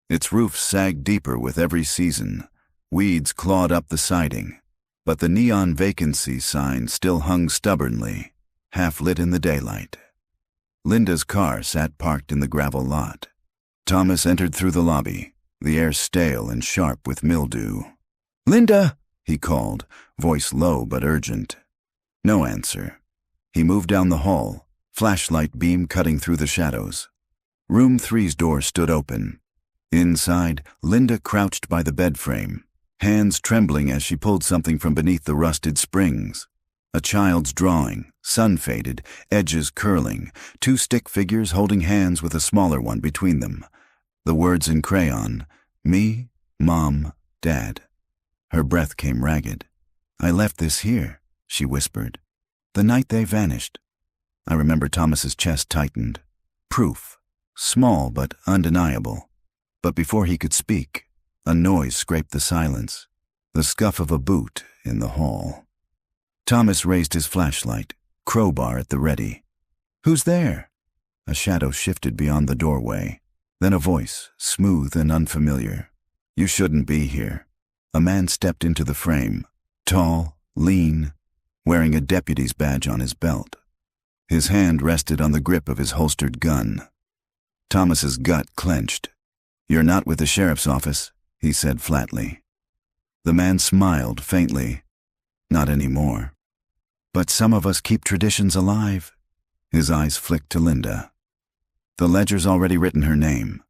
Its roof sagged deeper with every season. Weeds clawed up the siding, but the neon vacancy sign still hung stubbornly, half-lit in the daylight. Linda's car sat parked in the gravel lot. Thomas entered through the lobby, the air stale and sharp with mildew. "Linda!" he called, voice low but urgent. No answer. He moved down the hall, flashlight beam cutting through the shadows. Room 3's door stood open. Inside, Linda crouched by the bed frame, hands trembling as she pulled something from beneath the rusted springs. A child's drawing, sun-faded, edges curling, 2 stick figures holding hands with a smaller one between them. The words in crayon, "Me, Mom, Dad." Her breath came ragged. "I left this here," she whispered. "The night they vanished." I remember Thomas's chest tightened. Proof. Small but undeniable. But before he could speak, a noise scraped the silence. The scuff of a boot in the hall. Thomas raised his flashlight, crowbar at the ready. "Who's there?" A shadow shifted beyond the doorway. Then a voice, smooth and unfamiliar. "You shouldn't be here." A man stepped into the frame, tall, lean, wearing a deputy's badge on his belt. His hand rested on the grip of his holstered gun. Thomas's gut clenched. "You're not with the sheriff's office," he said flatly. The man smiled faintly. "Not anymore. But some of us keep traditions alive." His eyes flicked to Linda. "The ledger's already written her name."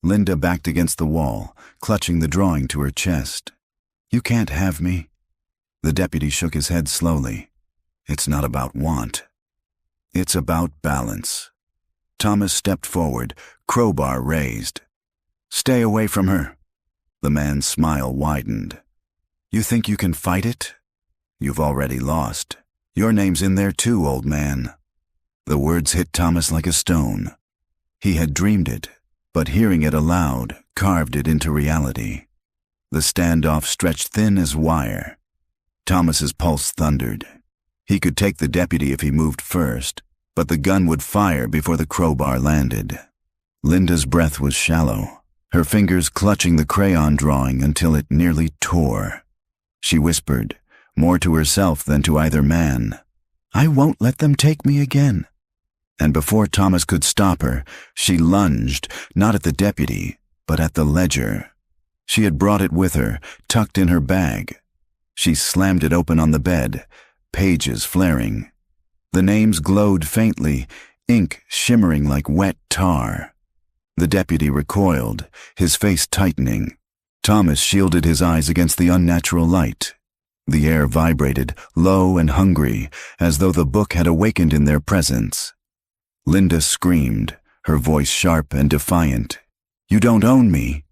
Linda backed against the wall, clutching the drawing to her chest. "You can't have me." The deputy shook his head slowly. "It's not about want. It's about balance." Thomas stepped forward, crowbar raised. "Stay away from her." The man's smile widened. "You think you can fight it? You've already lost. Your name's in there too, old man." The words hit Thomas like a stone. He had dreamed it, but hearing it aloud carved it into reality. The standoff stretched thin as wire. Thomas's pulse thundered. He could take the deputy if he moved first, but the gun would fire before the crowbar landed. Linda's breath was shallow, her fingers clutching the crayon drawing until it nearly tore. She whispered, more to herself than to either man, "I won't let them take me again." And before Thomas could stop her, she lunged, not at the deputy, but at the ledger. She had brought it with her, tucked in her bag. She slammed it open on the bed, pages flaring. The names glowed faintly, ink shimmering like wet tar. The deputy recoiled, his face tightening. Thomas shielded his eyes against the unnatural light. The air vibrated, low and hungry, as though the book had awakened in their presence. Linda screamed, her voice sharp and defiant. "You don't own me."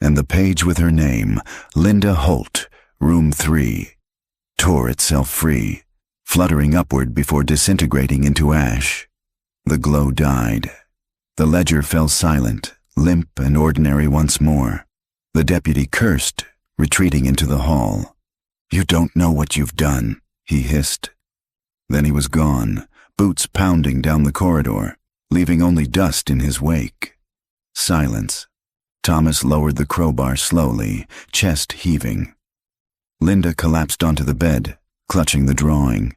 And the page with her name, Linda Holt, room 3, tore itself free, fluttering upward before disintegrating into ash. The glow died. The ledger fell silent, limp and ordinary once more. The deputy cursed, retreating into the hall. "You don't know what you've done," he hissed. Then he was gone, boots pounding down the corridor, leaving only dust in his wake. Silence. Thomas lowered the crowbar slowly, chest heaving. Linda collapsed onto the bed, clutching the drawing.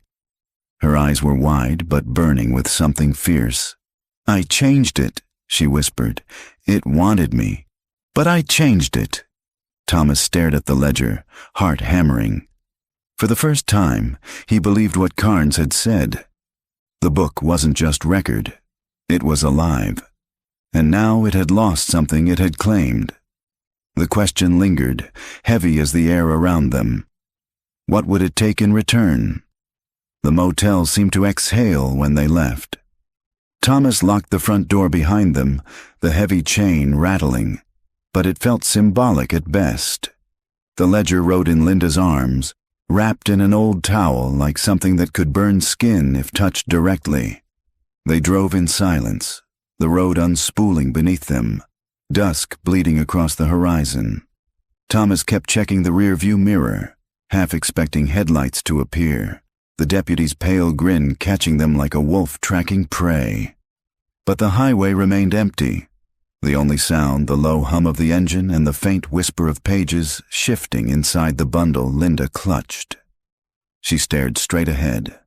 Her eyes were wide but burning with something fierce. "I changed it," she whispered. "It wanted me. But I changed it." Thomas stared at the ledger, heart hammering. For the first time, he believed what Carnes had said. The book wasn't just record. It was alive. And now it had lost something it had claimed. The question lingered, heavy as the air around them. What would it take in return? The motel seemed to exhale when they left. Thomas locked the front door behind them, the heavy chain rattling, but it felt symbolic at best. The ledger rode in Linda's arms, wrapped in an old towel like something that could burn skin if touched directly. They drove in silence, the road unspooling beneath them, dusk bleeding across the horizon. Thomas kept checking the rear-view mirror, half expecting headlights to appear, the deputy's pale grin catching them like a wolf tracking prey. But the highway remained empty. The only sound, the low hum of the engine and the faint whisper of pages shifting inside the bundle Linda clutched. She stared straight ahead,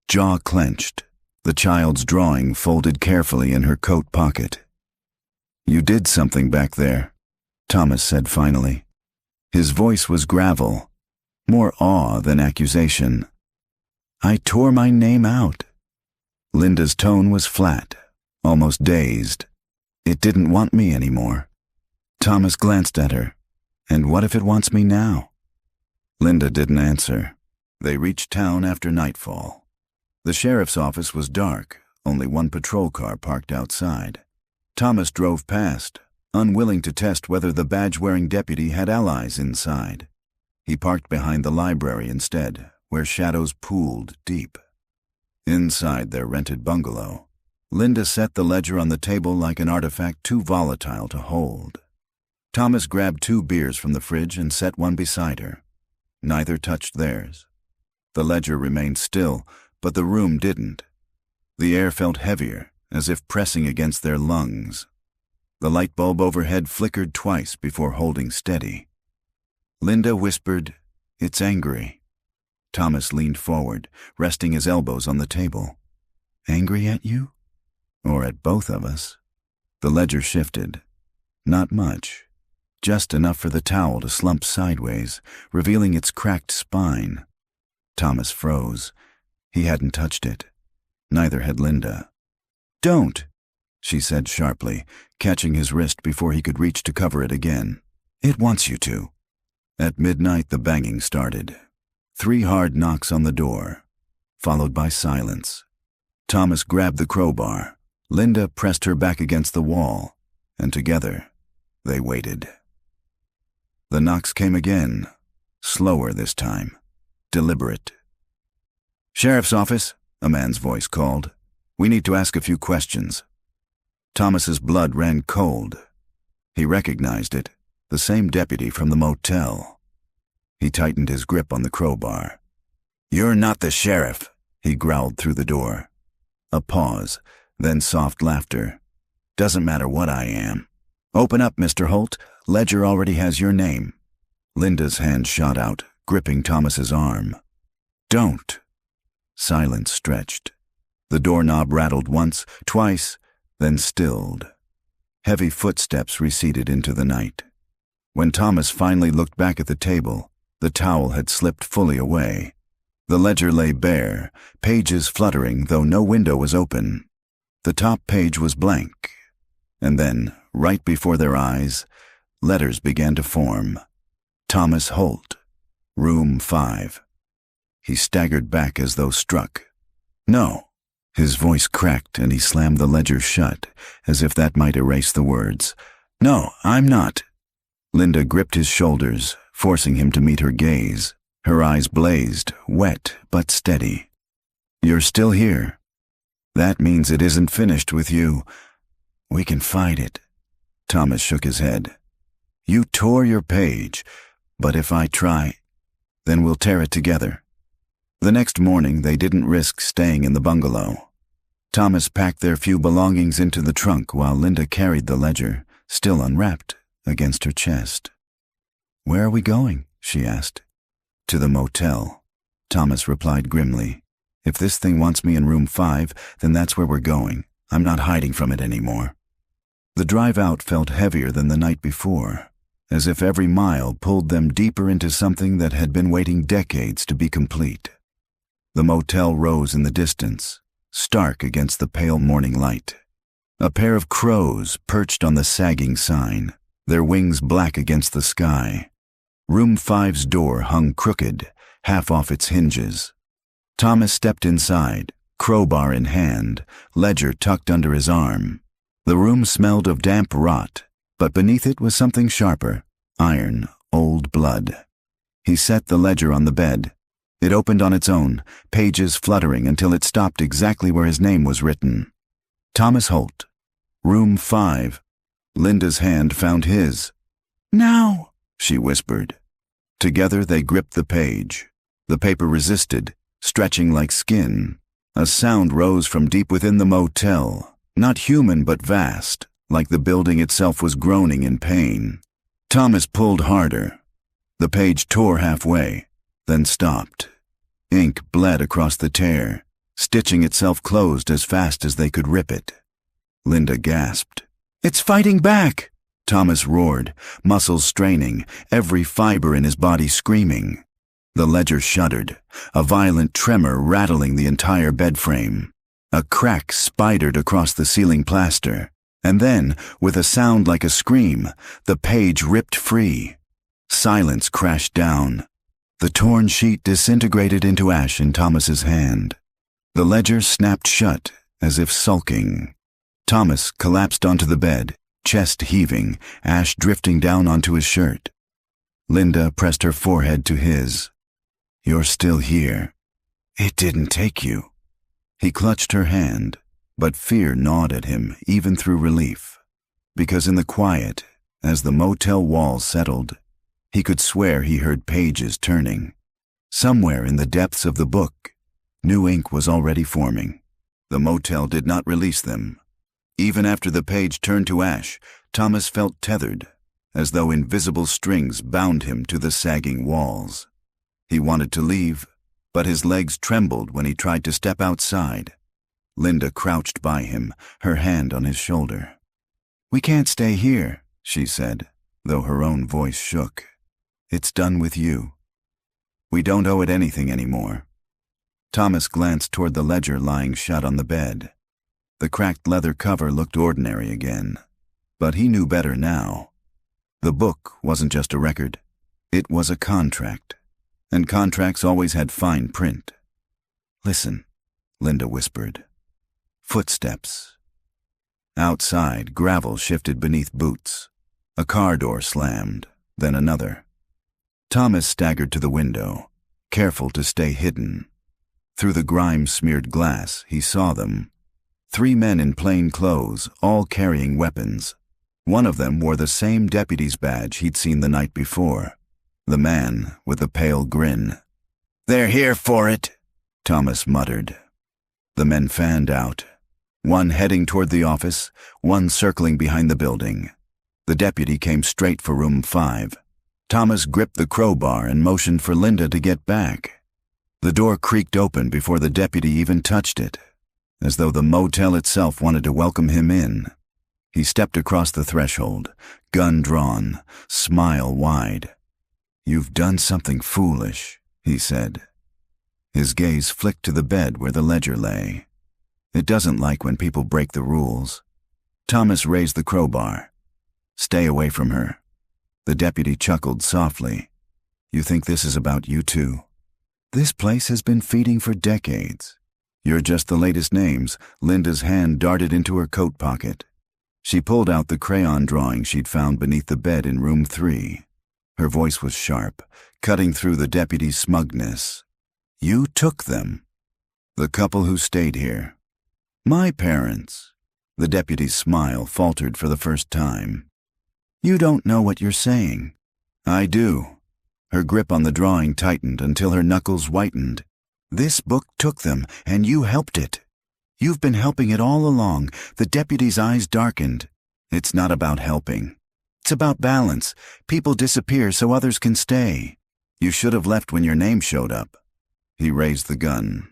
jaw clenched, the child's drawing folded carefully in her coat pocket. "You did something back there," Thomas said finally. His voice was gravel, more awe than accusation. "I tore my name out." Linda's tone was flat, almost dazed. "It didn't want me anymore." Thomas glanced at her. "And what if it wants me now?" Linda didn't answer. They reached town after nightfall. The sheriff's office was dark, only one patrol car parked outside. Thomas drove past, unwilling to test whether the badge-wearing deputy had allies inside. He parked behind the library instead, where shadows pooled deep. Inside their rented bungalow, Linda set the ledger on the table like an artifact too volatile to hold. Thomas grabbed 2 beers from the fridge and set one beside her. Neither touched theirs. The ledger remained still, but the room didn't. The air felt heavier, as if pressing against their lungs. The light bulb overhead flickered twice before holding steady. Linda whispered, "It's angry." Thomas leaned forward, resting his elbows on the table. Angry at you? Or at both of us? The ledger shifted. Not much. Just enough for the towel to slump sideways, revealing its cracked spine. Thomas froze. He hadn't touched it. Neither had Linda. "Don't," she said sharply, catching his wrist before he could reach to cover it again. "It wants you to." At midnight, the banging started. 3 hard knocks on the door, followed by silence. Thomas grabbed the crowbar. Linda pressed her back against the wall, and together they waited. The knocks came again, slower this time, deliberate. "Sheriff's office," a man's voice called. "We need to ask a few questions." Thomas's blood ran cold. He recognized it, the same deputy from the motel. He tightened his grip on the crowbar. "You're not the sheriff," he growled through the door. A pause, then soft laughter. "Doesn't matter what I am. Open up, Mr. Holt. Ledger already has your name." Linda's hand shot out, gripping Thomas's arm. "Don't." Silence stretched. The doorknob rattled once, twice, then stilled. Heavy footsteps receded into the night. When Thomas finally looked back at the table, the towel had slipped fully away. The ledger lay bare, pages fluttering, though no window was open. The top page was blank. And then, right before their eyes, letters began to form. Thomas Holt, room 5. He staggered back as though struck. "No." His voice cracked and he slammed the ledger shut, as if that might erase the words. "No, I'm not." Linda gripped his shoulders, forcing him to meet her gaze. Her eyes blazed, wet but steady. "You're still here. That means it isn't finished with you. We can fight it." Thomas shook his head. "You tore your page, but if I try, then we'll tear it together." The next morning, they didn't risk staying in the bungalow. Thomas packed their few belongings into the trunk while Linda carried the ledger, still unwrapped, against her chest. "Where are we going?" she asked. "To the motel," Thomas replied grimly. "If this thing wants me in room 5, then that's where we're going. I'm not hiding from it anymore." The drive out felt heavier than the night before, as if every mile pulled them deeper into something that had been waiting decades to be complete. The motel rose in the distance, stark against the pale morning light. A pair of crows perched on the sagging sign, their wings black against the sky. Room 5's door hung crooked, half off its hinges. Thomas stepped inside, crowbar in hand, ledger tucked under his arm. The room smelled of damp rot, but beneath it was something sharper, iron, old blood. He set the ledger on the bed. It opened on its own, pages fluttering until it stopped exactly where his name was written. Thomas Holt, room 5. Linda's hand found his. "Now," she whispered. Together they gripped the page. The paper resisted, stretching like skin. A sound rose from deep within the motel, not human but vast, like the building itself was groaning in pain. Thomas pulled harder. The page tore halfway, then stopped. Ink bled across the tear, stitching itself closed as fast as they could rip it. Linda gasped. "It's fighting back!" Thomas roared, muscles straining, every fiber in his body screaming. The ledger shuddered, a violent tremor rattling the entire bed frame. A crack spidered across the ceiling plaster, and then, with a sound like a scream, the page ripped free. Silence crashed down. The torn sheet disintegrated into ash in Thomas's hand. The ledger snapped shut, as if sulking. Thomas collapsed onto the bed, chest heaving, ash drifting down onto his shirt. Linda pressed her forehead to his. "You're still here. It didn't take you." He clutched her hand, but fear gnawed at him even through relief. Because in the quiet, as the motel walls settled, he could swear he heard pages turning. Somewhere in the depths of the book, new ink was already forming. The motel did not release them. Even after the page turned to ash, Thomas felt tethered, as though invisible strings bound him to the sagging walls. He wanted to leave, but his legs trembled when he tried to step outside. Linda crouched by him, her hand on his shoulder. "We can't stay here," she said, though her own voice shook. "It's done with you. We don't owe it anything anymore." Thomas glanced toward the ledger lying shut on the bed. The cracked leather cover looked ordinary again, but he knew better now. The book wasn't just a record. It was a contract, and contracts always had fine print. "Listen," Linda whispered. Footsteps. Outside, gravel shifted beneath boots. A car door slammed, then another. Thomas staggered to the window, careful to stay hidden. Through the grime-smeared glass, he saw them. 3 men in plain clothes, all carrying weapons. One of them wore the same deputy's badge he'd seen the night before. The man with the pale grin. "They're here for it," Thomas muttered. The men fanned out. One heading toward the office, one circling behind the building. The deputy came straight for room 5. Thomas gripped the crowbar and motioned for Linda to get back. The door creaked open before the deputy even touched it, as though the motel itself wanted to welcome him in. He stepped across the threshold, gun drawn, smile wide. "You've done something foolish," he said. His gaze flicked to the bed where the ledger lay. It doesn't like when people break the rules. Thomas raised the crowbar. "Stay away from her." The deputy chuckled softly. "You think this is about you too? This place has been feeding for decades. You're just the latest names." Linda's hand darted into her coat pocket. She pulled out the crayon drawing she'd found beneath the bed in room 3. Her voice was sharp, cutting through the deputy's smugness. "You took them. The couple who stayed here. My parents." The deputy's smile faltered for the first time. "You don't know what you're saying." "I do." Her grip on the drawing tightened until her knuckles whitened. "This book took them, and you helped it. You've been helping it all along." The deputy's eyes darkened. "It's not about helping. It's about balance. People disappear so others can stay. You should have left when your name showed up." He raised the gun.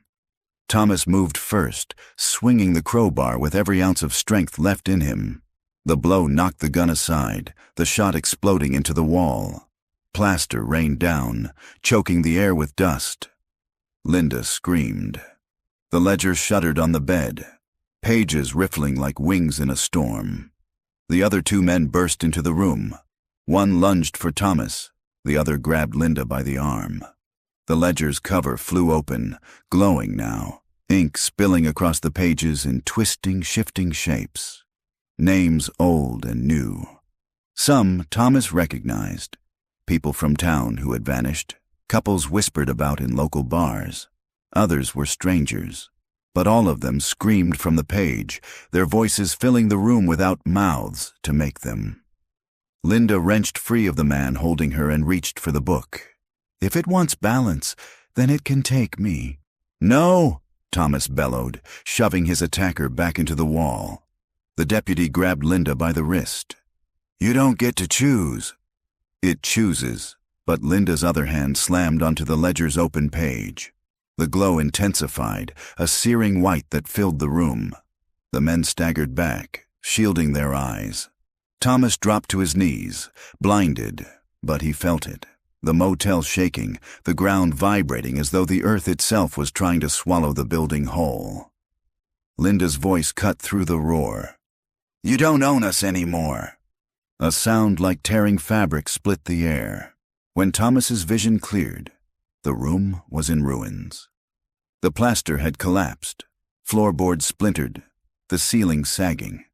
Thomas moved first, swinging the crowbar with every ounce of strength left in him. The blow knocked the gun aside, the shot exploding into the wall. Plaster rained down, choking the air with dust. Linda screamed. The ledger shuddered on the bed, pages riffling like wings in a storm. The other 2 men burst into the room. One lunged for Thomas, the other grabbed Linda by the arm. The ledger's cover flew open, glowing now, ink spilling across the pages in twisting, shifting shapes. Names old and new. Some Thomas recognized. People from town who had vanished, couples whispered about in local bars. Others were strangers, but all of them screamed from the page, their voices filling the room without mouths to make them. Linda wrenched free of the man holding her and reached for the book. "If it wants balance, then it can take me." "No!" Thomas bellowed, shoving his attacker back into the wall. The deputy grabbed Linda by the wrist. "You don't get to choose." "It chooses," but Linda's other hand slammed onto the ledger's open page. The glow intensified, a searing white that filled the room. The men staggered back, shielding their eyes. Thomas dropped to his knees, blinded, but he felt it. The motel shaking, the ground vibrating as though the earth itself was trying to swallow the building whole. Linda's voice cut through the roar. "You don't own us anymore." A sound like tearing fabric split the air. When Thomas's vision cleared, the room was in ruins. The plaster had collapsed, floorboards splintered, the ceiling sagging.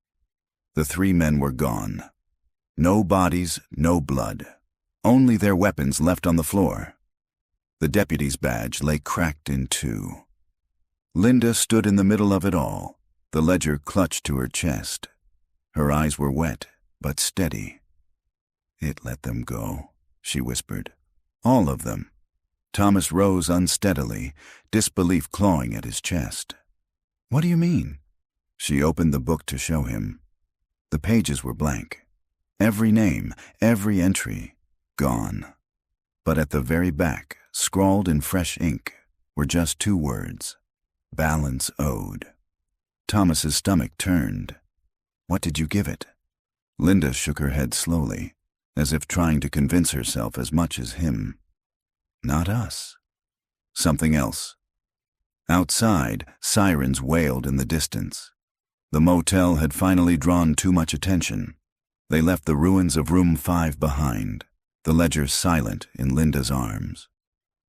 The 3 men were gone. No bodies, no blood. Only their weapons left on the floor. The deputy's badge lay cracked in 2. Linda stood in the middle of it all, the ledger clutched to her chest. Her eyes were wet, but steady. "It let them go," she whispered. "All of them." Thomas rose unsteadily, disbelief clawing at his chest. "What do you mean?" She opened the book to show him. The pages were blank. Every name, every entry, gone. But at the very back, scrawled in fresh ink, were just 2 words. "Balance owed." Thomas's stomach turned. "What did you give it?" Linda shook her head slowly, as if trying to convince herself as much as him. "Not us. Something else." Outside, sirens wailed in the distance. The motel had finally drawn too much attention. They left the ruins of room 5 behind, the ledger silent in Linda's arms.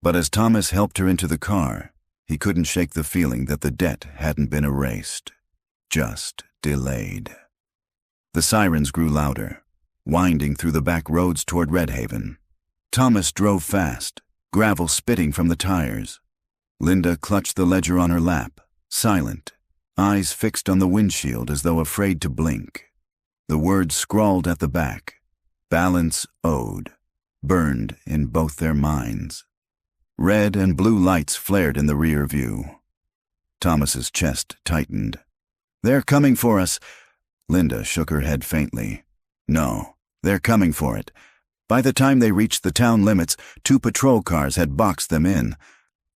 But as Thomas helped her into the car, he couldn't shake the feeling that the debt hadn't been erased, just delayed. The sirens grew louder, winding through the back roads toward Redhaven. Thomas drove fast, gravel spitting from the tires. Linda clutched the ledger on her lap, silent, eyes fixed on the windshield as though afraid to blink. The words scrawled at the back, "Balance owed," burned in both their minds. Red and blue lights flared in the rear view. Thomas's chest tightened. "They're coming for us." Linda shook her head faintly. "No, they're coming for it." By the time they reached the town limits, 2 patrol cars had boxed them in.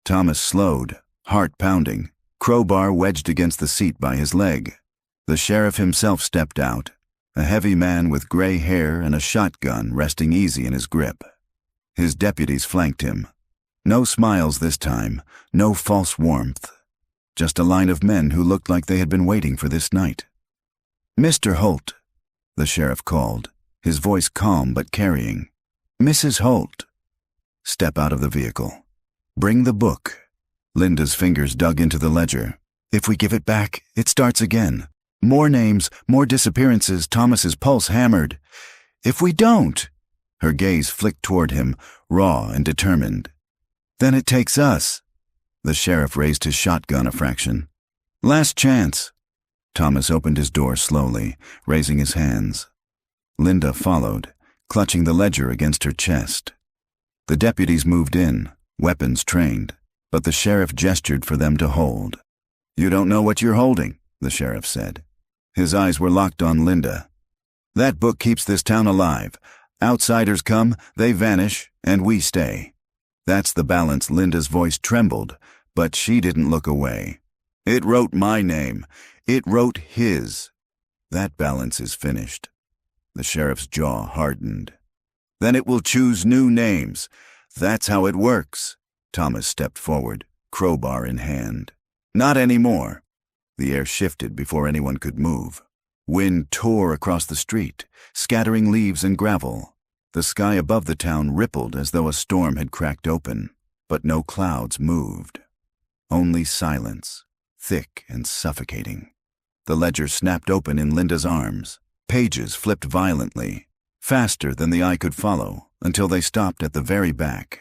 Thomas slowed, heart pounding, crowbar wedged against the seat by his leg. The sheriff himself stepped out, a heavy man with gray hair and a shotgun resting easy in his grip. His deputies flanked him. No smiles this time, no false warmth. Just a line of men who looked like they had been waiting for this night. "Mr. Holt," the sheriff called, his voice calm but carrying. "Mrs. Holt." "Step out of the vehicle. Bring the book." Linda's fingers dug into the ledger. "If we give it back, it starts again. More names, more disappearances." Thomas's pulse hammered. "If we don't?" Her gaze flicked toward him, raw and determined. "Then it takes us." The sheriff raised his shotgun a fraction. "Last chance." Thomas opened his door slowly, raising his hands. Linda followed, clutching the ledger against her chest. The deputies moved in, weapons trained, but the sheriff gestured for them to hold. "You don't know what you're holding," the sheriff said. His eyes were locked on Linda. "That book keeps this town alive. Outsiders come, they vanish, and we stay. That's the balance." Linda's voice trembled, but she didn't look away. "It wrote my name. It wrote his. That balance is finished." The sheriff's jaw hardened. "Then it will choose new names. That's how it works." Thomas stepped forward, crowbar in hand. "Not anymore." The air shifted before anyone could move. Wind tore across the street, scattering leaves and gravel. The sky above the town rippled as though a storm had cracked open, but no clouds moved. Only silence, thick and suffocating. The ledger snapped open in Linda's arms. Pages flipped violently, faster than the eye could follow, until they stopped at the very back.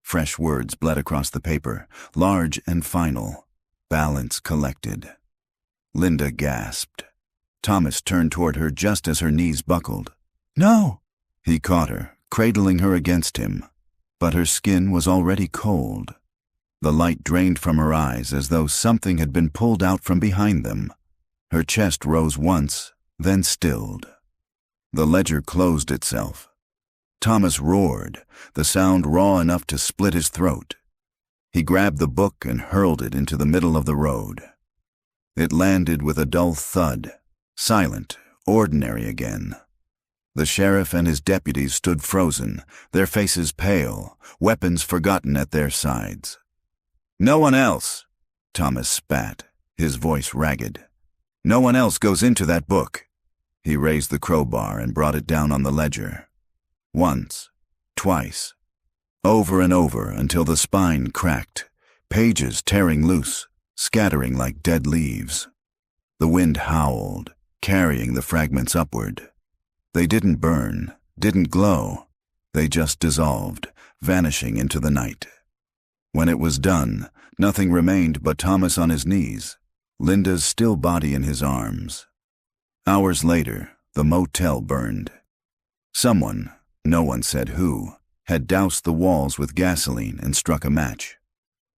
Fresh words bled across the paper, large and final. Balance collected. Linda gasped. Thomas turned toward her just as her knees buckled. "No!" He caught her, cradling her against him, but her skin was already cold. The light drained from her eyes as though something had been pulled out from behind them. Her chest rose once, then stilled. The ledger closed itself. Thomas roared, the sound raw enough to split his throat. He grabbed the book and hurled it into the middle of the road. It landed with a dull thud, silent, ordinary again. The sheriff and his deputies stood frozen, their faces pale, weapons forgotten at their sides. "No one else," Thomas spat, his voice ragged. "No one else goes into that book." He raised the crowbar and brought it down on the ledger. Once, twice, over and over until the spine cracked, pages tearing loose, scattering like dead leaves. The wind howled, carrying the fragments upward. They didn't burn, didn't glow. They just dissolved, vanishing into the night. When it was done, nothing remained but Thomas on his knees, Linda's still body in his arms. Hours later, the motel burned. Someone, no one said who, had doused the walls with gasoline and struck a match.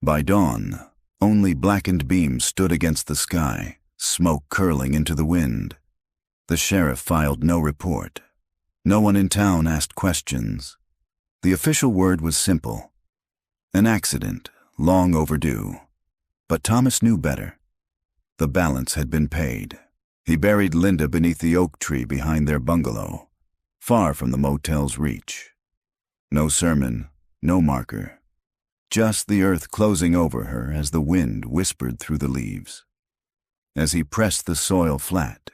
By dawn, only blackened beams stood against the sky, smoke curling into the wind. The sheriff filed no report. No one in town asked questions. The official word was simple. An accident, long overdue. But Thomas knew better. The balance had been paid. He buried Linda beneath the oak tree behind their bungalow, far from the motel's reach. No sermon, no marker. Just the earth closing over her as the wind whispered through the leaves. As he pressed the soil flat,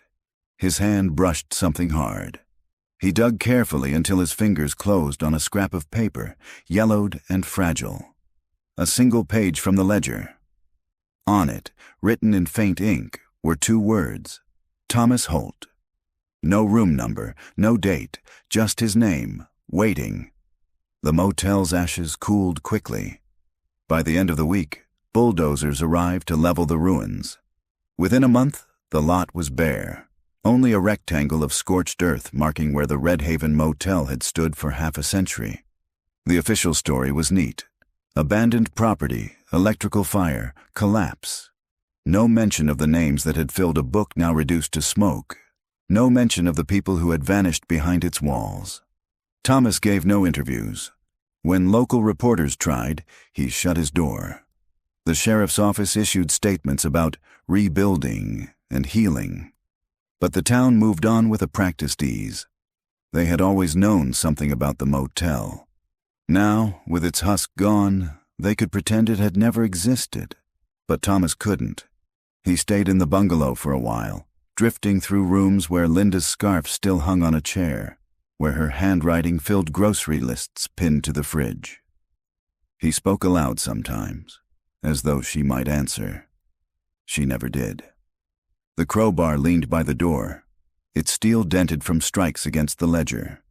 his hand brushed something hard. He dug carefully until his fingers closed on a scrap of paper, yellowed and fragile. A single page from the ledger. On it, written in faint ink, were 2 words: Thomas Holt. No room number, no date, just his name, waiting. The motel's ashes cooled quickly. By the end of the week, bulldozers arrived to level the ruins. Within a month, the lot was bare. Only a rectangle of scorched earth marking where the Red Haven Motel had stood for half a century. The official story was neat. Abandoned property, electrical fire, collapse. No mention of the names that had filled a book now reduced to smoke. No mention of the people who had vanished behind its walls. Thomas gave no interviews. When local reporters tried, he shut his door. The sheriff's office issued statements about rebuilding and healing. But the town moved on with a practiced ease. They had always known something about the motel. Now, with its husk gone, they could pretend it had never existed. But Thomas couldn't. He stayed in the bungalow for a while, drifting through rooms where Linda's scarf still hung on a chair, where her handwriting filled grocery lists pinned to the fridge. He spoke aloud sometimes, as though she might answer. She never did. The crowbar leaned by the door, its steel dented from strikes against the ledger.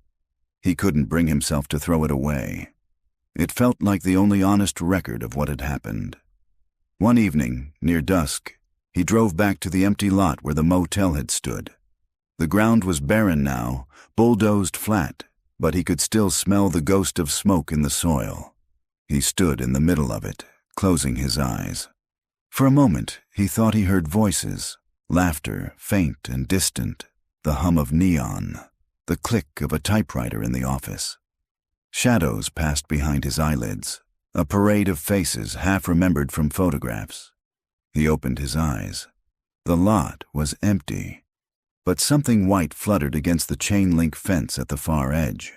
He couldn't bring himself to throw it away. It felt like the only honest record of what had happened. One evening, near dusk, he drove back to the empty lot where the motel had stood. The ground was barren now, bulldozed flat, but he could still smell the ghost of smoke in the soil. He stood in the middle of it, closing his eyes. For a moment, he thought he heard voices, laughter, faint and distant, the hum of neon, the click of a typewriter in the office. Shadows passed behind his eyelids, a parade of faces half remembered from photographs. He opened his eyes. The lot was empty, but something white fluttered against the chain-link fence at the far edge.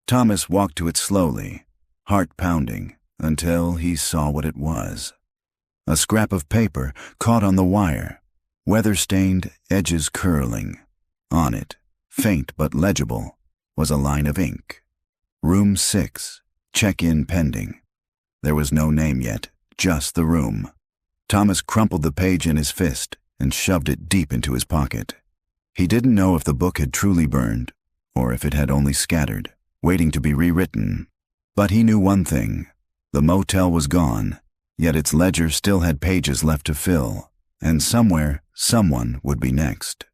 Thomas walked to it slowly, heart pounding, until he saw what it was. A scrap of paper caught on the wire, weather-stained, edges curling. On it, faint but legible, was a line of ink. Room 6, check-in pending. There was no name yet, just the room. Thomas crumpled the page in his fist and shoved it deep into his pocket. He didn't know if the book had truly burned, or if it had only scattered, waiting to be rewritten. But he knew one thing. The motel was gone, yet its ledger still had pages left to fill, and somewhere, someone would be next.